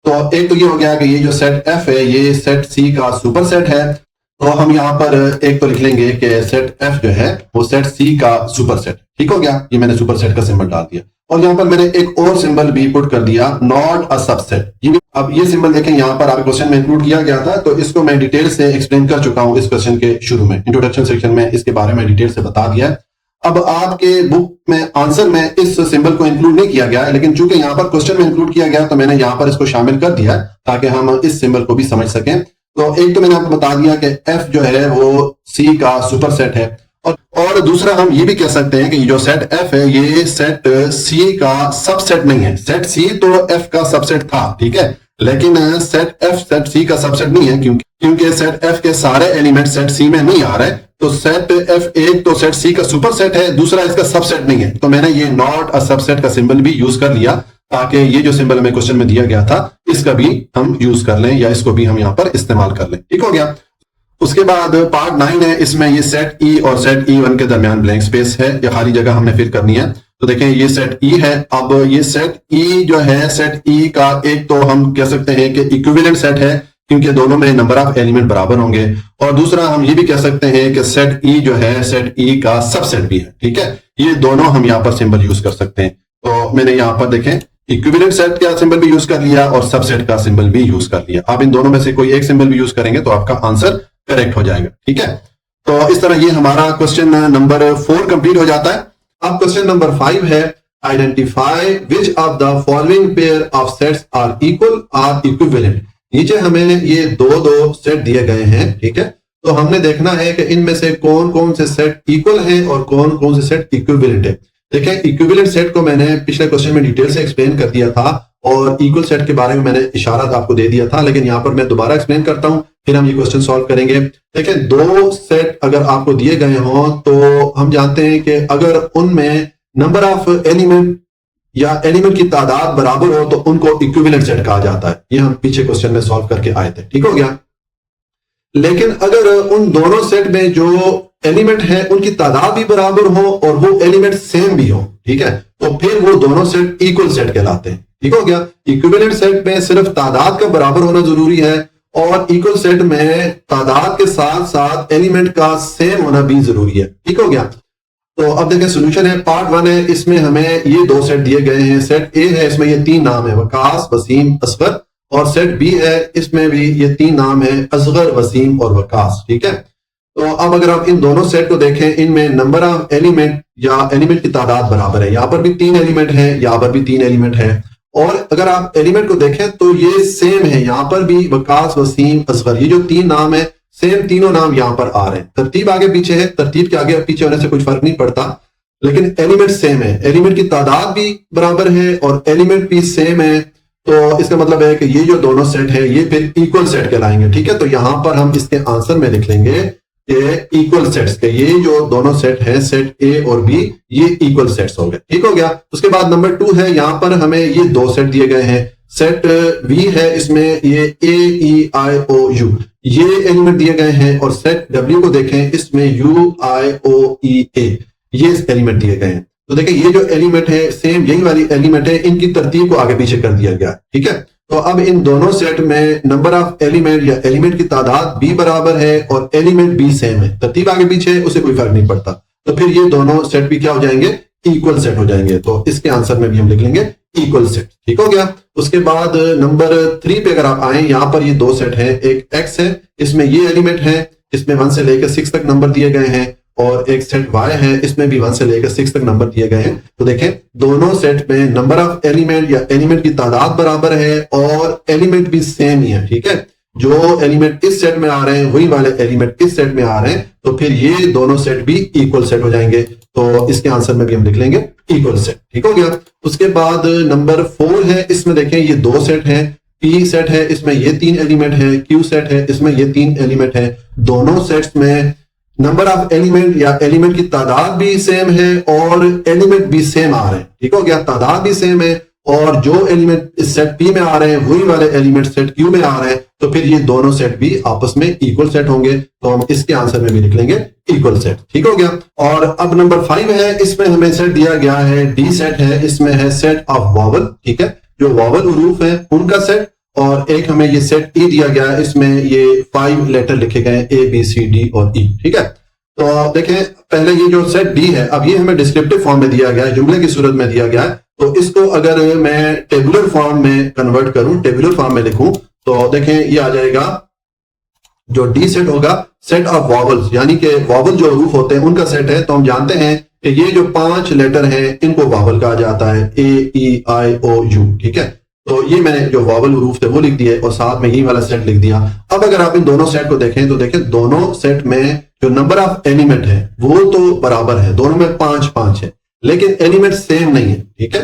तो एक तो ये हो गया कि ये जो सेट एफ है ये सेट सी का सुपर सेट है। तो हम यहाँ पर एक तो लिख लेंगे कि सेट एफ जो है वो सेट सी का सुपर सेट। ठीक हो गया, ये मैंने सुपर सेट का सिंबल डाल दिया। और यहाँ पर मैंने एक और सिंबल भी पुट कर दिया, नॉट अ सबसेट। ये भी अब ये सिंबल देखें यहाँ पर आप क्वेश्चन में इंक्लूड किया गया था, तो इसको मैं डिटेल से एक्सप्लेन कर चुका हूँ इस क्वेश्चन के शुरू में, इंट्रोडक्शन सेक्शन में इसके बारे में डिटेल से बता दिया। अब आपके बुक में आंसर में इस सिंबल को इंक्लूड नहीं किया गया है, लेकिन चूंकि यहाँ पर क्वेश्चन में इंक्लूड किया गया तो मैंने यहाँ पर इसको शामिल कर दिया ताकि हम इस सिंबल को भी समझ सकें। तो एक तो मैंने आपको बता दिया कि एफ जो है वो सी का सुपर सेट है, और दूसरा हम ये भी कह सकते हैं कि जो सेट एफ है ये सेट सी का सबसेट नहीं है। सेट सी तो एफ का सबसेट था, ठीक है, लेकिन सेट एफ सेट सी का सबसेट नहीं है क्योंकि सेट एफ के सारे एलिमेंट सेट सी में नहीं आ रहे। तो सेट एफ एक तो सेट सी का सुपर सेट है, दूसरा इसका सबसेट नहीं है। तो मैंने ये नॉट अ सबसेट का सिंबल भी यूज कर लिया ताकि ये जो सिंबल हमें क्वेश्चन में दिया गया था इसका भी हम यूज कर लें या इसको भी हम यहाँ पर इस्तेमाल कर लें। ठीक हो गया। उसके बाद पार्ट 9 है, इसमें ये सेट ई और सेट E1 के दरमियान ब्लैंक स्पेस है या खाली जगह हमने फिल करनी है। तो देखें ये सेट ई है। अब ये सेट ई जो है, सेट ई का एक तो हम कह सकते हैं कि इक्विवेलेंट सेट है क्योंकि दोनों में नंबर ऑफ एलिमेंट बराबर होंगे, और दूसरा हम ये भी कह सकते हैं कि सेट ई जो है सेट ई का सबसेट भी है। ठीक है, ये दोनों हम यहाँ पर सिंबल यूज कर सकते हैं। तो मैंने यहाँ पर देखें इक्विवेलेंट सेट का सिंबल भी यूज कर लिया और सबसेट का सिंबल भी यूज कर लिया। आप इन दोनों में से कोई एक सिंबल भी यूज करेंगे तो आपका आंसर करेक्ट हो जाएगा। ठीक है, तो इस तरह ये हमारा क्वेश्चन नंबर 4 कंप्लीट हो जाता है। अब क्वेश्चन नंबर 5 है, identify which of the following pair of sets are equal or equivalent. नीचे हमें ये दो सेट दिए गए हैं। ठीक है, तो हमने देखना है कि इनमें से कौन कौन से सेट इक्वल हैं और कौन कौन से सेट इक्विवेलेंट है। देखें इक्विवेलेंट सेट को मैंने पिछले क्वेश्चन में डिटेल से एक्सप्लेन कर दिया था और इक्वल सेट के बारे में मैंने इशारा आपको दे दिया था, लेकिन यहाँ पर मैं दोबारा एक्सप्लेन करता हूं, फिर हम ये क्वेश्चन सॉल्व करेंगे। देखें दो सेट अगर आपको दिए गए हों तो हम जानते हैं कि अगर उनमें नंबर ऑफ एलिमेंट या एलिमेंट की तादाद बराबर हो तो उनको इक्विवेलेंट सेट कहा जाता है। ये हम पीछे क्वेश्चन में सॉल्व करके आए थे। ठीक हो गया। लेकिन अगर उन दोनों सेट में जो एलिमेंट है उनकी तादाद भी बराबर हो और वो एलिमेंट सेम भी हो, ठीक है, तो फिर वो दोनों सेट इक्वल सेट कहलाते हैं। ठीक हो गया। इक्विवेलेंट सेट में सिर्फ तादाद का बराबर होना जरूरी है और इक्वल सेट में तादाद के साथ साथ एलिमेंट का सेम होना भी जरूरी है। ठीक हो गया। तो अब देखें सोल्यूशन है, पार्ट 1 है, इसमें हमें ये दो सेट दिए गए हैं। सेट ए है, इसमें ये 3 नाम है, वकास, वसीम, असगर, और सेट बी है, इसमें भी ये 3 नाम है, असगर, वसीम और वकास। ठीक है, तो अब अगर आप इन दोनों सेट को देखें, इनमें नंबर ऑफ एलिमेंट या एलिमेंट की तादाद बराबर है। यहां पर भी 3 एलिमेंट है, यहां पर भी 3 एलिमेंट है, और अगर आप एलिमेंट को देखें तो ये सेम है। यहां पर भी वकास, वसीम, असगर, ये जो 3 नाम है सेम तीनों नाम यहां पर आ रहे हैं। तरतीब आगे पीछे है, तरतीब के आगे पीछे होने से कुछ फर्क नहीं पड़ता, लेकिन एलिमेंट सेम है, एलिमेंट की तादाद भी बराबर है और एलिमेंट भी सेम है। तो इसका मतलब है कि ये जो दोनों सेट है ये फिर इक्वल सेट कहलाएंगे। ठीक है, तो यहां पर हम इसके आंसर में लिख लेंगे कि इक्वल सेट्स के ये जो दोनों सेट हैं, सेट ए और बी, ये इक्वल सेट्स हो गए। ठीक हो गया। उसके बाद नंबर 2 है, यहां पर हमें ये 2 सेट दिए गए हैं। सेट वी है, इसमें ये ए, ई, आई, ओ, यू, ये एलिमेंट दिए गए हैं, और सेट डब्ल्यू को देखें, इसमें यू, आई, ओ, ई, ए, ये एलिमेंट दिए गए हैं। तो देखें ये जो एलिमेंट है सेम यही वाली एलिमेंट है, इनकी तरतीब को आगे पीछे कर दिया गया। ठीक है, तो अब इन दोनों सेट में नंबर ऑफ एलिमेंट या एलिमेंट की तादाद भी बराबर है और एलिमेंट भी सेम है, तरतीब आगे पीछे है, उसे कोई फर्क नहीं पड़ता। तो फिर ये दोनों सेट भी क्या हो जाएंगे, इक्वल सेट हो जाएंगे। तो इसके आंसर में भी हम लिख लेंगे इक्वल सेट। ठीक हो गया। उसके बाद नंबर 3 पे अगर आप आए, यहां पर ये 2 सेट है, एक एक्स है, इसमें ये एलिमेंट है, इसमें 1 से लेकर 6 तक नंबर दिए गए हैं, और एक सेट y है, इसमें भी 1 से लेकर 6 तक नंबर दिए गए हैं। तो देखें दोनों सेट में नंबर ऑफ एलिमेंट या एलिमेंट की तादाद बराबर है और एलिमेंट भी सेम ही है। ठीक है, जो एलिमेंट इस सेट में आ रहे हैं वही वाले एलिमेंट इस सेट में आ रहे हैं, तो फिर ये दोनों सेट भी इक्वल सेट हो जाएंगे। तो इसके आंसर में भी हम लिख लेंगे इक्वल सेट। ठीक हो गया। उसके बाद नंबर 4 है, इसमें देखें ये 2 सेट है, पी सेट है, इसमें ये 3 एलिमेंट है, क्यू सेट है, इसमें ये 3 एलिमेंट है। दोनों सेट्स में नंबर ऑफ एलिमेंट या एलिमेंट की तादाद भी सेम है और एलिमेंट भी सेम आ रहे हैं। ठीक हो गया, तादाद भी सेम है और जो एलिमेंट इस सेट पी में आ रहे हैं वही वाले एलिमेंट सेट क्यू में आ रहे हैं, तो फिर ये दोनों सेट भी आपस में इक्वल सेट होंगे। तो हम इसके आंसर में भी लिख लेंगे इक्वल सेट। ठीक हो गया। और अब नंबर 5 है, इसमें हमें सेट दिया गया है, डी सेट है, इसमें है सेट ऑफ वॉवल। ठीक है, जो वॉवल उरूफ है उनका सेट, और एक हमें ये सेट ई दिया गया है, इसमें ये 5 लेटर लिखे गए हैं, ए, बी, सी, डी और ई। ठीक है, तो देखें पहले ये जो सेट डी है, अब ये हमें डिस्क्रिप्टिव फॉर्म में दिया गया है, जुमले की सूरत में दिया गया है। तो इसको अगर मैं टेबुलर फॉर्म में कन्वर्ट करूं, टेबुलर फॉर्म में लिखूं, तो देखें ये आ जाएगा, जो डी सेट होगा सेट ऑफ वॉवल्स, यानी कि वॉवल जो हरूफ होते हैं उनका सेट है। तो हम जानते हैं कि ये जो 5 लेटर हैं इनको वॉवल कहा जाता है, ए, ई, आई, ओ, यू। ठीक है, तो ये मैंने जो वॉवल हरूफ थे वो लिख दिए और साथ में यही वाला सेट लिख दिया। अब अगर आप इन दोनों सेट को देखें तो देखें दोनों सेट में जो नंबर ऑफ एलिमेंट है वो तो बराबर है, दोनों में 5-5 है, लेकिन एलिमेंट सेम नहीं है। ठीक है,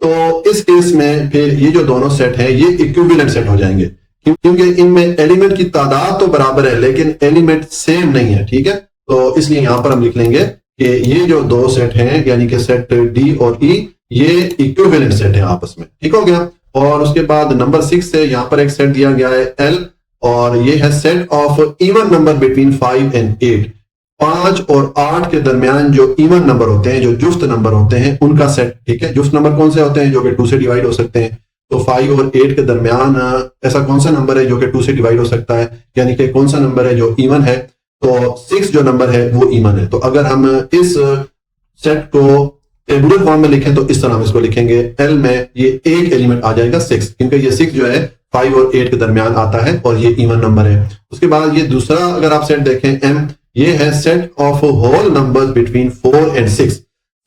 तो इस केस में फिर ये जो दोनों सेट है ये इक्विवेलेंट सेट हो जाएंगे, क्योंकि इनमें एलिमेंट की तादाद तो बराबर है लेकिन एलिमेंट सेम नहीं है। ठीक है, तो इसलिए यहां पर हम लिख लेंगे कि ये जो 2 सेट हैं, यानी कि सेट डी और ई, ये इक्विवेलेंट सेट है आपस में, ठीक हो गया। और उसके बाद नंबर 6 से यहाँ पर एक सेट दिया गया है L, और ये है set of even number between 5 and 8। 5 और 8 के दरमियान जो इवन नंबर होते हैं, जो जुफ्त नंबर होते हैं, उनका सेट, ठीक है। जुफ्त नंबर कौन से होते हैं? जो कि 2 से डिवाइड हो सकते हैं। तो 5 और 8 के दरमियान ऐसा कौन सा नंबर है जो कि 2 से डिवाइड हो सकता है, यानी कि कौन सा नंबर है जो इवन है? तो 6 जो नंबर है वो इवन है। तो अगर हम इस सेट को टेबुलर फॉर्म में लिखें तो इस तरह हम इसको लिखेंगे, L में ये एक एलिमेंट आ जाएगा 6, क्योंकि ये 6 जो है 5 और 8 के दरमियान आता है और ये इवन नंबर है। उसके बाद ये दूसरा अगर आप सेट देखें M, ये है set of whole numbers between 4 and 6।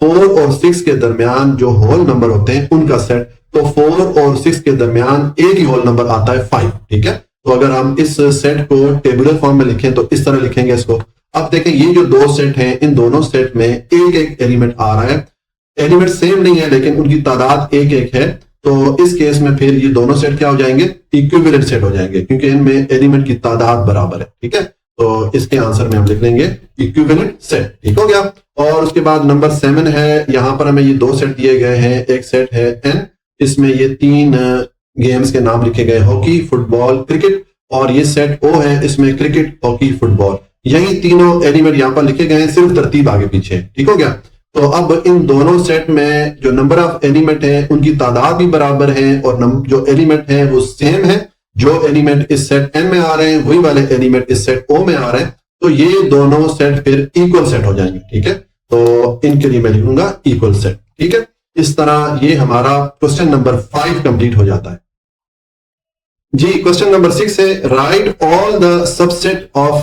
4 और 6 के दरमियान जो होल नंबर होते हैं उनका सेट। तो 4 और 6 के दरमियान एक ही होल नंबर आता है 5, ठीक है। तो अगर हम इस सेट को टेबुलर फॉर्म में लिखें तो इस तरह लिखेंगे इसको। अब देखें ये जो दो सेट हैं, इन दोनों सेट में एक एक एलिमेंट आ रहा है। एलिमेंट सेम नहीं है लेकिन उनकी तादाद एक एक है। तो इस केस में फिर ये दोनों सेट क्या हो जाएंगे? इक्विवेलेंट सेट हो जाएंगे, क्योंकि इनमें एलिमेंट की तादाद बराबर है, ठीक है। तो इसके आंसर में हम लिख लेंगे इक्विवेलेंट सेट, ठीक हो गया। और उसके बाद नंबर 7 है, यहां पर हमें ये दो सेट दिए गए हैं। एक सेट है N, इसमें ये 3 गेम्स के नाम लिखे गए, हॉकी, फुटबॉल, क्रिकेट। और ये सेट O है, इसमें क्रिकेट, हॉकी, फुटबॉल, यही तीनों एलिमेंट यहां पर लिखे गए हैं, सिर्फ तरतीब आगे पीछे, ठीक हो गया। तो अब इन दोनों सेट में जो नंबर ऑफ एलिमेंट है उनकी तादाद भी बराबर है, और जो एलिमेंट है वो सेम है। जो एलिमेंट इस सेट N में आ रहे हैं वही वाले एलिमेंट इस सेट O में आ रहे हैं। तो ये दोनों सेट फिर इक्वल सेट हो जाएंगे, ठीक है। तो इनके लिए मैं लिखूंगा इक्वल सेट, ठीक है। इस तरह ये हमारा क्वेश्चन नंबर 5 कंप्लीट हो जाता है जी। क्वेश्चन नंबर 6 है, right all the subset of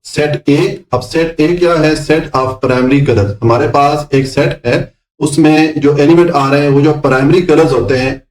set ए। अब सेट ए क्या है? Set of primary colours. हमारे पास एक सेट है, उसमें जो एलिमेंट आ रहे हैं वो जो प्राइमरी कलर्स होते हैं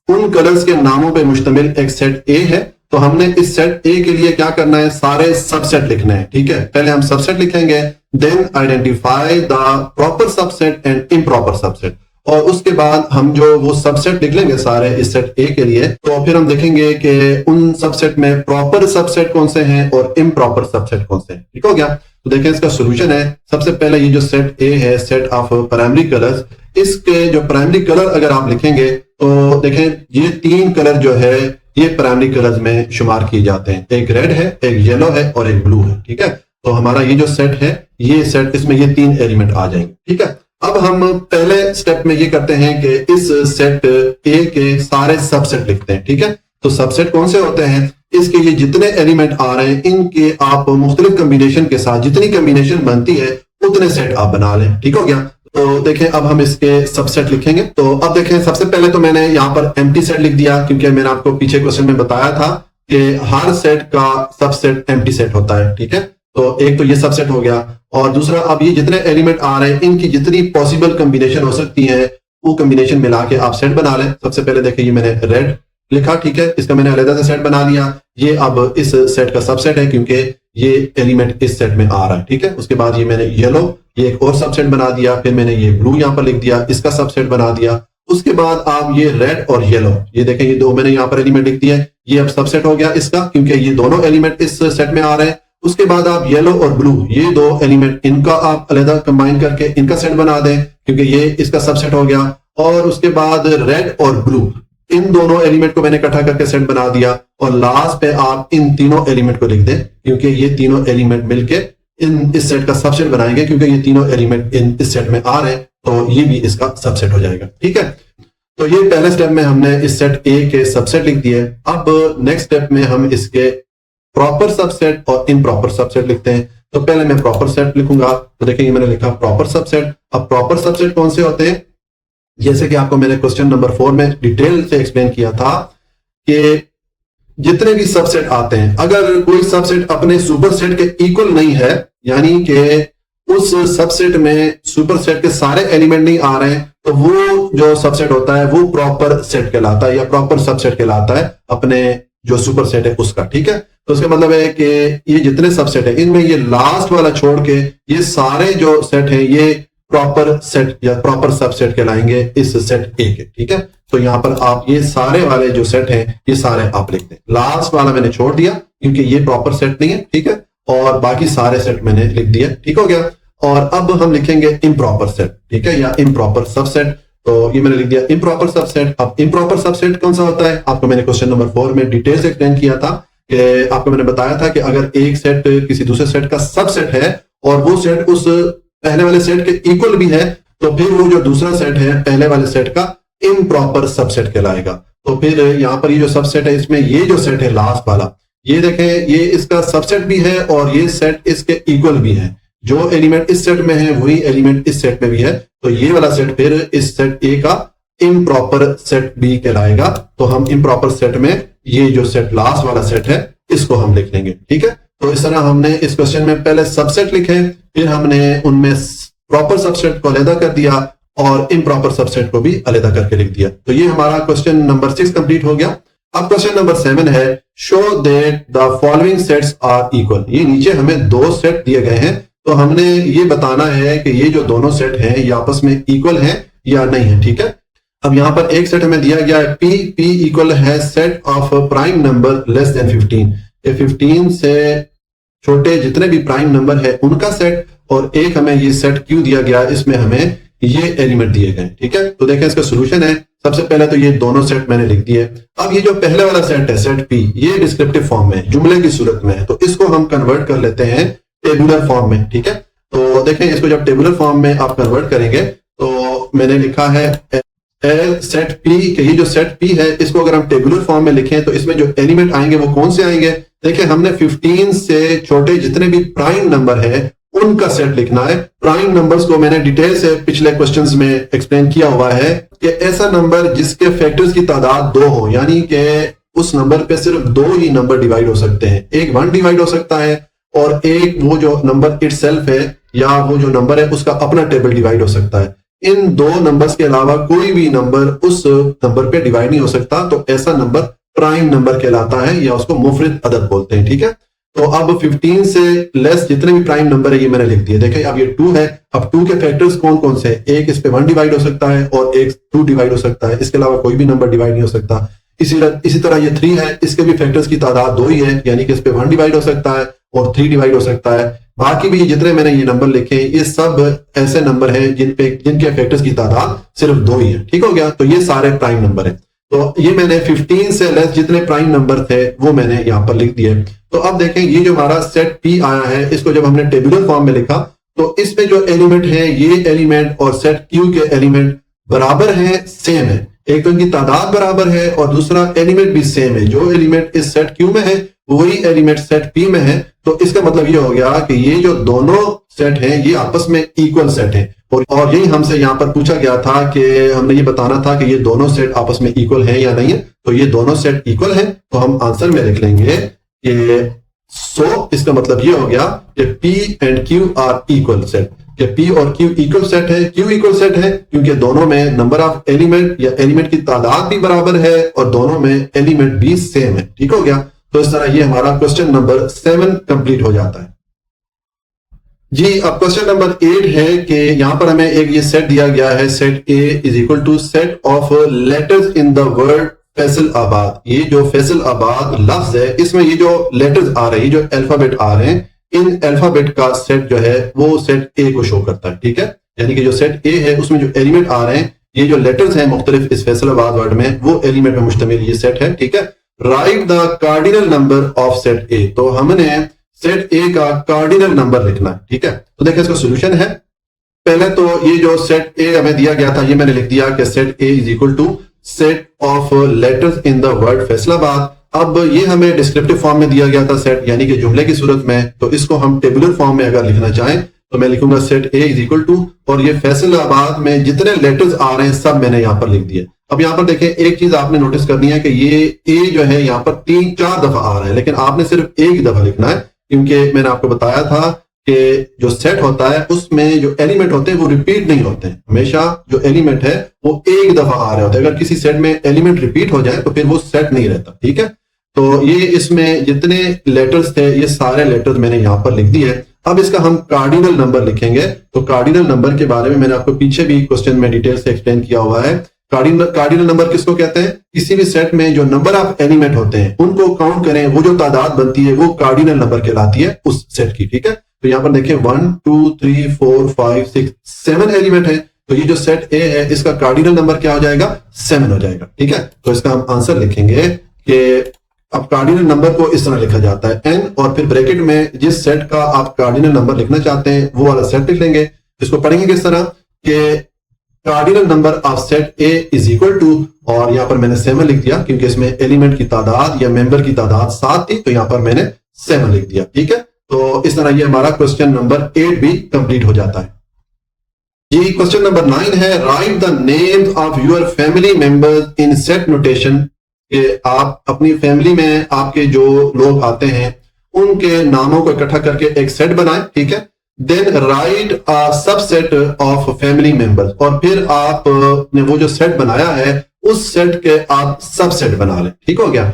उन कलर्स के नामों पे मुश्तमिल एक सेट ए है। तो हमने इस सेट ए के लिए क्या करना है? सारे सबसेट लिखने हैं, ठीक है। पहले हम सबसेट लिखेंगे, then identify the proper subset and improper subset, और उसके बाद हम जो वो सबसेट लिख लेंगे सारे इस सेट ए के लिए। तो फिर हम देखेंगे कि उन सबसेट में प्रॉपर सबसेट कौन से हैं और इम्प्रॉपर सबसेट कौन से हैं, ठीक हो गया। तो देखें इसका सॉल्यूशन है। सबसे पहले ये जो सेट ए है, सेट ऑफ प्राइमरी कलर्स, इसके जो प्राइमरी कलर अगर आप लिखेंगे तो देखें ये 3 कलर जो है ये प्राइमरी कलर्स में शुमार किए जाते हैं। एक रेड है, एक येलो है और एक ब्लू है, ठीक है। तो हमारा ये जो सेट है, ये सेट, इसमें ये 3 एलिमेंट आ जाएंगे, ठीक है। अब हम पहले स्टेप में ये करते हैं कि इस सेट ए के सारे सबसेट लिखते हैं, ठीक है। तो सबसेट कौन से होते हैं? इसके ये जितने एलिमेंट आ रहे हैं इनके आप मुख्तलिफ कम्बिनेशन के साथ जितनी कम्बिनेशन बनती है उतने सेट आप बना लें, ठीक हो गया। तो देखें अब हम इसके सबसेट लिखेंगे। तो अब देखें सबसे पहले तो मैंने यहाँ पर एम्प्टी सेट लिख दिया, क्योंकि मैंने आपको पीछे क्वेश्चन में बताया था कि हर सेट का सबसेट एम्प्टी सेट होता है, ठीक है। तो एक तो ये सबसेट हो गया, और दूसरा अब ये जितने एलिमेंट आ रहे हैं इनकी जितनी पॉसिबल कम्बिनेशन हो सकती है वो कम्बिनेशन मिला के आप सेट बना लें। सबसे पहले देखिए ये मैंने रेड लिखा, ठीक है, इसका मैंने अलग से सेट बना लिया। ये अब इस सेट का सबसेट है क्योंकि ये एलिमेंट इस सेट में आ रहा है, ठीक है। उसके बाद ये मैंने येलो, ये एक और सबसेट बना दिया। फिर मैंने ये ब्लू यहाँ पर लिख दिया, इसका सबसेट बना दिया। उसके बाद आप ये रेड और येलो, ये देखें ये दो मैंने यहाँ पर एलिमेंट लिख दिया है, ये अब सबसेट हो गया इसका, क्योंकि ये दोनों एलिमेंट इस सेट में आ रहे हैं। उसके बाद आप येलो और ब्लू, ये दो एलिमेंट, इनका आप अलग कंबाइन करके इनका सेट बना दें, क्योंकि ये इसका सबसेट हो गया। और उसके बाद रेड और ब्लू, इन दोनों एलिमेंट को मैंने इकट्ठा करके सेट बना दिया। और लास्ट पे आप इन तीनों एलिमेंट को लिख दें, क्योंकि ये तीनों एलिमेंट मिलके इस सेट का सबसेट बनाएंगे, क्योंकि ये तीनों एलिमेंट इस सेट में आ रहे हैं, तो ये भी इसका सबसेट हो जाएगा, ठीक है। तो ये पहले स्टेप में हमने इस सेट ए के सबसेट लिख दिए। अब नेक्स्ट स्टेप में हम इसके प्रॉपर सबसेट और इम्प्रॉपर सबसेट लिखते हैं। तो पहले मैं प्रॉपर सेट लिखूंगा, तो देखिए मैंने लिखा प्रॉपर सबसेट। अब प्रॉपर सबसेट कौन से होते हैं? जैसे कि आपको मैंने क्वेश्चन नंबर 4 में डिटेल से एक्सप्लेन किया था कि जितने भी सबसेट आते हैं, अगर कोई सबसेट अपने सुपरसेट के इक्वल नहीं है, यानी कि उस सबसेट में सुपरसेट के सारे एलिमेंट नहीं आ रहे हैं, तो वो जो सबसेट होता है वो प्रॉपर सेट कहलाता है या प्रॉपर सबसेट कहलाता है अपने जो सुपरसेट है उसका, ठीक है। तो उसका मतलब है कि ये जितने सबसेट है इनमें ये लास्ट वाला छोड़ के ये सारे जो सेट है ये प्रॉपर सेट या प्रॉपर सबसेट कहलाएंगे इस सेट ए के, ठीक है। तो यहां पर आप ये सारे वाले जो सेट हैं ये सारे आप लिख दें। लास्ट वाला मैंने छोड़ दिया क्योंकि ये प्रॉपर सेट नहीं है, ठीक है, और बाकी सारे सेट मैंने लिख दिया, ठीक हो गया। और अब हम लिखेंगे इम्प्रॉपर सेट, ठीक है, या इम्प्रॉपर सबसेट। तो ये मैंने लिख दिया इम्प्रॉपर सबसेट। अब इम्प्रॉपर सबसेट कौन सा होता है, आपको मैंने क्वेश्चन नंबर 4 में डिटेल से एक्सप्लेन किया था कि आपको मैंने बताया था कि अगर एक सेट किसी दूसरे सेट का सबसेट है और वो सेट उस पहले वाले सेट के इक्वल भी है, तो फिर वो जो दूसरा सेट है पहले वाले सेट का इम्प्रॉपर सबसेट कहलाएगा। तो फिर यहाँ पर ये जो सबसेट है, इसमें ये जो सेट है लास्ट वाला, ये देखें, ये इसका सबसेट भी है और ये सेट इसके इक्वल भी है। जो एलिमेंट इस सेट में है वही एलिमेंट इस सेट में भी है, तो ये वाला सेट फिर इस सेट ए का इम्प्रॉपर सेट बी कहलाएगा। तो हम इम्प्रॉपर सेट में ये जो सेट लास्ट वाला सेट है इसको हम लिख लेंगे। ठीक है, तो इस तरह हमने इस क्वेश्चन में पहले सबसेट लिखे, फिर हमने उनमें प्रॉपर सबसेट को अलग कर दिया और इम्प्रॉपर सबसेट को भी अलग करके लिख दिया। तो ये हमारा क्वेश्चन नंबर 6 कंप्लीट हो गया। अब क्वेश्चन नंबर 7 है, show that the following sets are equal. ये नीचे हमें दो सेट दिए गए हैं, तो हमने ये बताना है कि ये जो दोनों सेट हैं ये आपस में इक्वल हैं या नहीं है। ठीक है, अब यहां पर एक सेट हमें दिया गया है P इक्वल है set of prime number less then 15। ये 15 से छोटे जितने भी प्राइम नंबर है उनका सेट, और एक हमें ये सेट Q दिया गया, इसमें हमें ये एलिमेंट दिए गए। ठीक है, तो देखें इसका सोल्यूशन है। सबसे पहले तो ये दोनों सेट मैंने लिख दिए। अब ये जो पहले वाला सेट है सेट P, ये डिस्क्रिप्टिव फॉर्म में जुमले की सूरत में है, तो इसको हम कन्वर्ट कर लेते हैं टेबुलर फॉर्म में। ठीक है, तो देखें इसको जब टेबुलर फॉर्म में आप कन्वर्ट करेंगे तो मैंने लिखा है सेट P के ये जो सेट P है इसको अगर हम टेबुलर फॉर्म में लिखें तो इसमें जो एलिमेंट आएंगे वो कौन से आएंगे। देखिए हमने 15 से छोटे जितने भी प्राइम नंबर है उनका सेट लिखना है। प्राइम नंबर्स को मैंने डिटेल से पिछले क्वेश्चंस में एक्सप्लेन किया हुआ है कि ऐसा नंबर जिसके फैक्टर्स की तादाद 2 हो, यानी कि उस नंबर पे सिर्फ 2 ही नंबर डिवाइड हो सकते हैं। एक 1 डिवाइड हो सकता है और एक वो जो नंबर इटसेल्फ है या वो जो नंबर है उसका अपना टेबल डिवाइड हो सकता है। इन 2 नंबर्स के अलावा कोई भी नंबर उस नंबर पे डिवाइड नहीं हो सकता, तो ऐसा नंबर प्राइम नंबर कहलाता है या उसको मुफरिद अदद बोलते हैं। ठीक है, तो अब 15 से लेस जितने भी प्राइम नंबर है ये मैंने लिख दिए। देखिए अब ये 2 है, अब 2 के फैक्टर्स कौन कौन से, एक इस पे 1 डिवाइड हो सकता है और एक 2 डिवाइड हो सकता है, इसके अलावा कोई भी नंबर डिवाइड नहीं हो सकता। इसी तरह ये 3 है, इसके भी फैक्टर्स की तादाद 2 ही है, यानी कि इस पे 1 डिवाइड हो सकता है और 3 डिवाइड हो सकता है। बाकी भी जितने मैंने ये नंबर लिखे ये सब ऐसे नंबर हैं जिनके फैक्टर्स की तादाद सिर्फ 2 ही है। ठीक हो गया, तो ये सारे प्राइम नंबर है। तो ये मैंने 15 से लेस जितने प्राइम नंबर थे वो मैंने यहाँ पर लिख दिए। तो अब देखें ये जो हमारा सेट P आया है इसको जब हमने टेबुलर फॉर्म में लिखा तो इसमें जो एलिमेंट है ये एलिमेंट और सेट Q के एलिमेंट बराबर हैं, सेम है। एक तो इनकी तादाद बराबर है और दूसरा एलिमेंट भी सेम है। जो एलिमेंट इस सेट Q में है वही एलिमेंट सेट P में है। तो इसका मतलब ये हो गया कि ये जो दोनों सेट हैं ये आपस में इक्वल सेट है। और यही हमसे यहाँ पर पूछा गया था कि हमने ये बताना था कि ये दोनों सेट आपस में इक्वल है या नहीं है। तो ये दोनों सेट इक्वल है, तो हम आंसर में लिख लेंगे कि सो इसका मतलब ये हो गया कि P and Q are equal set, कि P और Q इक्वल सेट है। Q इक्वल सेट है क्योंकि दोनों में नंबर ऑफ एलिमेंट या एलिमेंट की तादाद भी बराबर है और दोनों में एलिमेंट भी सेम है। ठीक हो गया, तो इस तरह ये हमारा क्वेश्चन नंबर 7 कंप्लीट हो जाता है जी। अब क्वेश्चन नंबर 8 है कि यहां पर हमें एक ये सेट दिया गया है, set A is equal to set of letters in the word Faisalabad. ये जो फैसलाबाद लफ्ज है इसमें ये जो लेटर्स आ रहे हैं, जो अल्फाबेट आ रहे हैं, इन अल्फाबेट का सेट जो है वो सेट A को शो करता है। ठीक है, यानी कि जो सेट A है उसमें जो एलिमेंट आ रहे हैं, ये जो लेटर्स हैं मुख्तलिफ इस फैसलाबाद वर्ड में, वो एलिमेंट में मुश्तमिल ये सेट है। ठीक है, right the cardinal number of set A। तो हमने सेट A का कार्डिनल नंबर लिखना है। ठीक है, तो देखिए इसका सॉल्यूशन है। पहले तो ये जो सेट A हमें दिया गया था ये मैंने लिख दिया कि set A is equal to set of letters in the word Faisalabad. अब ये हमें डिस्क्रिप्टिव फॉर्म में दिया गया था सेट, यानी कि जुमले की सूरत में, तो इसको हम टेबुलर फॉर्म में अगर लिखना चाहें तो मैं लिखूंगा set A is equal to, और ये फैसलाबाद में जितने लेटर्स आ रहे हैं सब मैंने यहां पर लिख दिए। अब यहां पर देखें एक चीज आपने नोटिस करनी है कि ये A जो है यहां पर 3-4 दफा आ रहा है, लेकिन आपने सिर्फ एक दफा लिखना है, क्योंकि मैंने आपको बताया था कि जो सेट होता है उसमें जो एलिमेंट होते हैं वो रिपीट नहीं होते हैं। हमेशा जो एलिमेंट है वो एक दफा आ रहे होते हैं। अगर किसी सेट में एलिमेंट रिपीट हो जाए तो फिर वो सेट नहीं रहता। ठीक है, तो ये इसमें जितने लेटर्स थे ये सारे लेटर्स मैंने यहां पर लिख दिए। अब इसका हम कार्डिनल नंबर लिखेंगे। तो कार्डिनल नंबर के बारे में मैंने आपको पीछे भी क्वेश्चन में डिटेल से एक्सप्लेन किया हुआ है। कार्डिनल नंबर किसको कहते हैं? किसी भी सेट में जो नंबर ऑफ एलिमेंट होते हैं उनको काउंट करें, वो जो तादाद बनती है वो कार्डिनल नंबर कहलाती है उस सेट की। ठीक है, तो यहां पर देखें 1 2 3 4 5 6 7 एलिमेंट है, तो ये जो सेट ए है इसका कार्डिनल नंबर क्या हो जाएगा, 7 हो जाएगा। ठीक है, तो इसका हम आंसर लिखेंगे कि अब कार्डिनल नंबर को इस तरह लिखा जाता है n, और फिर ब्रैकेट में जिस सेट का आप कार्डिनल नंबर लिखना चाहते हैं वो वाला सेट लिख लेंगे। इसको पढ़ेंगे किस तरह कि cardinal number of set A is equal to, और यहां पर मैंने 7 लिख दिया क्योंकि इसमें एलिमेंट की तादाद या मेंबर की तादाद 7 थी, तो यहां पर मैंने 7 लिख दिया। ठीक है, तो इस तरह ये हमारा क्वेश्चन नंबर 8 भी कंप्लीट हो जाता है। जी, क्वेश्चन नंबर 9 है, right the names of your family members in set notation. कि आप अपनी फैमिली में आपके जो लोग आते हैं उनके नामों को इकट्ठा करके एक सेट बनाएं। ठीक है, then write a subset of family members, और फिर आपने वो जो सेट बनाया है उस सेट के आप सबसेट बना लें। ठीक हो गया,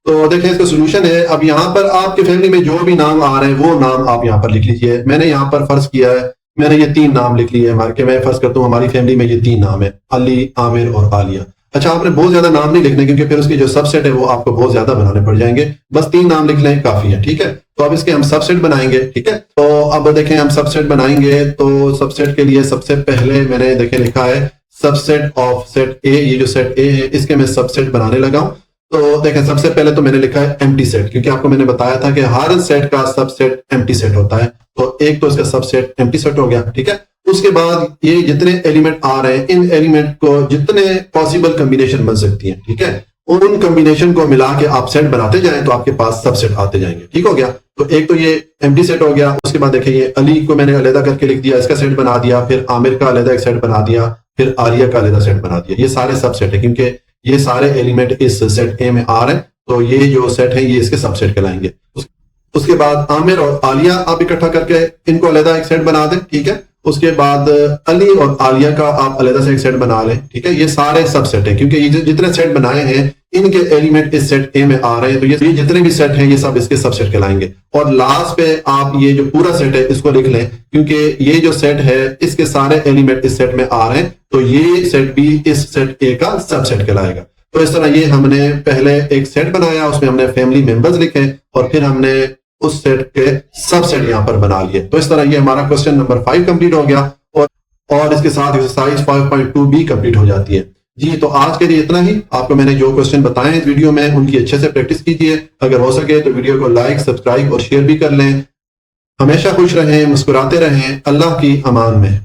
तो देखें इसका सोल्यूशन है। अब यहां पर आपके फैमिली में जो भी नाम आ रहे हैं वो नाम आप यहां पर लिख लीजिए। मैंने यहां पर फर्ज किया है, मैंने ये 3 नाम लिख लिए हमारे के, मैं फर्ज करता हूं हमारी फैमिली में ये 3 नाम है, अली, आमिर और आलिया। अच्छा, आपने बहुत ज्यादा नाम नहीं लिखने क्योंकि फिर उसकी जो सबसेट है वो आपको बहुत ज्यादा बनाने पड़ जाएंगे, बस 3 नाम लिख लें काफी है। ठीक है, तो अब इसके हम सबसेट बनाएंगे। ठीक है, तो अब देखें हम सबसेट बनाएंगे, तो सबसेट के लिए सबसे पहले मैंने देखें लिखा है सबसेट ऑफ सेट ए। ये जो सेट ए है इसके मैं सबसेट बनाने लगा हूं। तो देखें सबसे पहले तो मैंने लिखा है एम्प्टी सेट, क्योंकि आपको मैंने बताया था कि हर सेट का सबसेट एम्प्टी सेट होता है, तो एक तो इसका सबसेट एम्प्टी सेट हो गया। ठीक है, उसके बाद ये जितने एलिमेंट आ रहे हैं इन एलिमेंट को जितने पॉसिबल कॉम्बिनेशन बन सकती हैं, ठीक है, उन कॉम्बिनेशन को मिला के आप सेट बनाते जाएं तो आपके पास सबसेट आते जाएंगे। ठीक हो गया, तो एक तो ये एम्प्टी सेट हो गया। उसके बाद देखिए ये अली को मैंने अलग करके लिख दिया, इसका सेट बना दिया, फिर आमिर का अलग एक सेट बना दिया, फिर आलिया का अलग सेट बना दिया। ये सारे सबसेट है क्योंकि ये सारे एलिमेंट इस सेट ए में आ रहे हैं, तो ये जो सेट है ये इसके सबसेट कहलाएंगे। उसके बाद आमिर और आलिया आप इकट्ठा करके इनको अलग एक सेट बना दें। ठीक है, उसके बाद अली और आलिया का आप अलग से एक सेट बना लें। ठीक है, ये सारे सबसेट हैं क्योंकि ये जितने सेट बनाए हैं इनके एलिमेंट इस सेट ए में आ रहे हैं, तो ये जितने भी सेट हैं ये सब इसके सबसेट कहलाएंगे। और लास्ट पे आप ये जो पूरा सेट है इसको लिख लें क्योंकि ये जो सेट है इसके सारे एलिमेंट इस सेट में आ रहे हैं, तो ये सेट भी इस सेट ए का सबसेट कहलाएगा। तो इस तरह ये हमने पहले एक सेट बनाया, उसमें हमने फैमिली मेंबर्स लिखे और फिर हमने उस सेट के सबसेट यहां पर बना लिए। तो इस तरह ये हमारा क्वेश्चन नंबर 5 कंप्लीट हो गया और इसके साथ एक्सरसाइज 5.2 भी कंप्लीट हो जाती है। जी, तो आज के लिए इतना ही। आपको मैंने जो क्वेश्चन बताए इस वीडियो में उनकी अच्छे से प्रैक्टिस कीजिए। अगर हो सके तो वीडियो को लाइक, सब्सक्राइब और शेयर भी कर लें। हमेशा खुश रहें, मुस्कुराते रहें। अल्लाह की अमान में।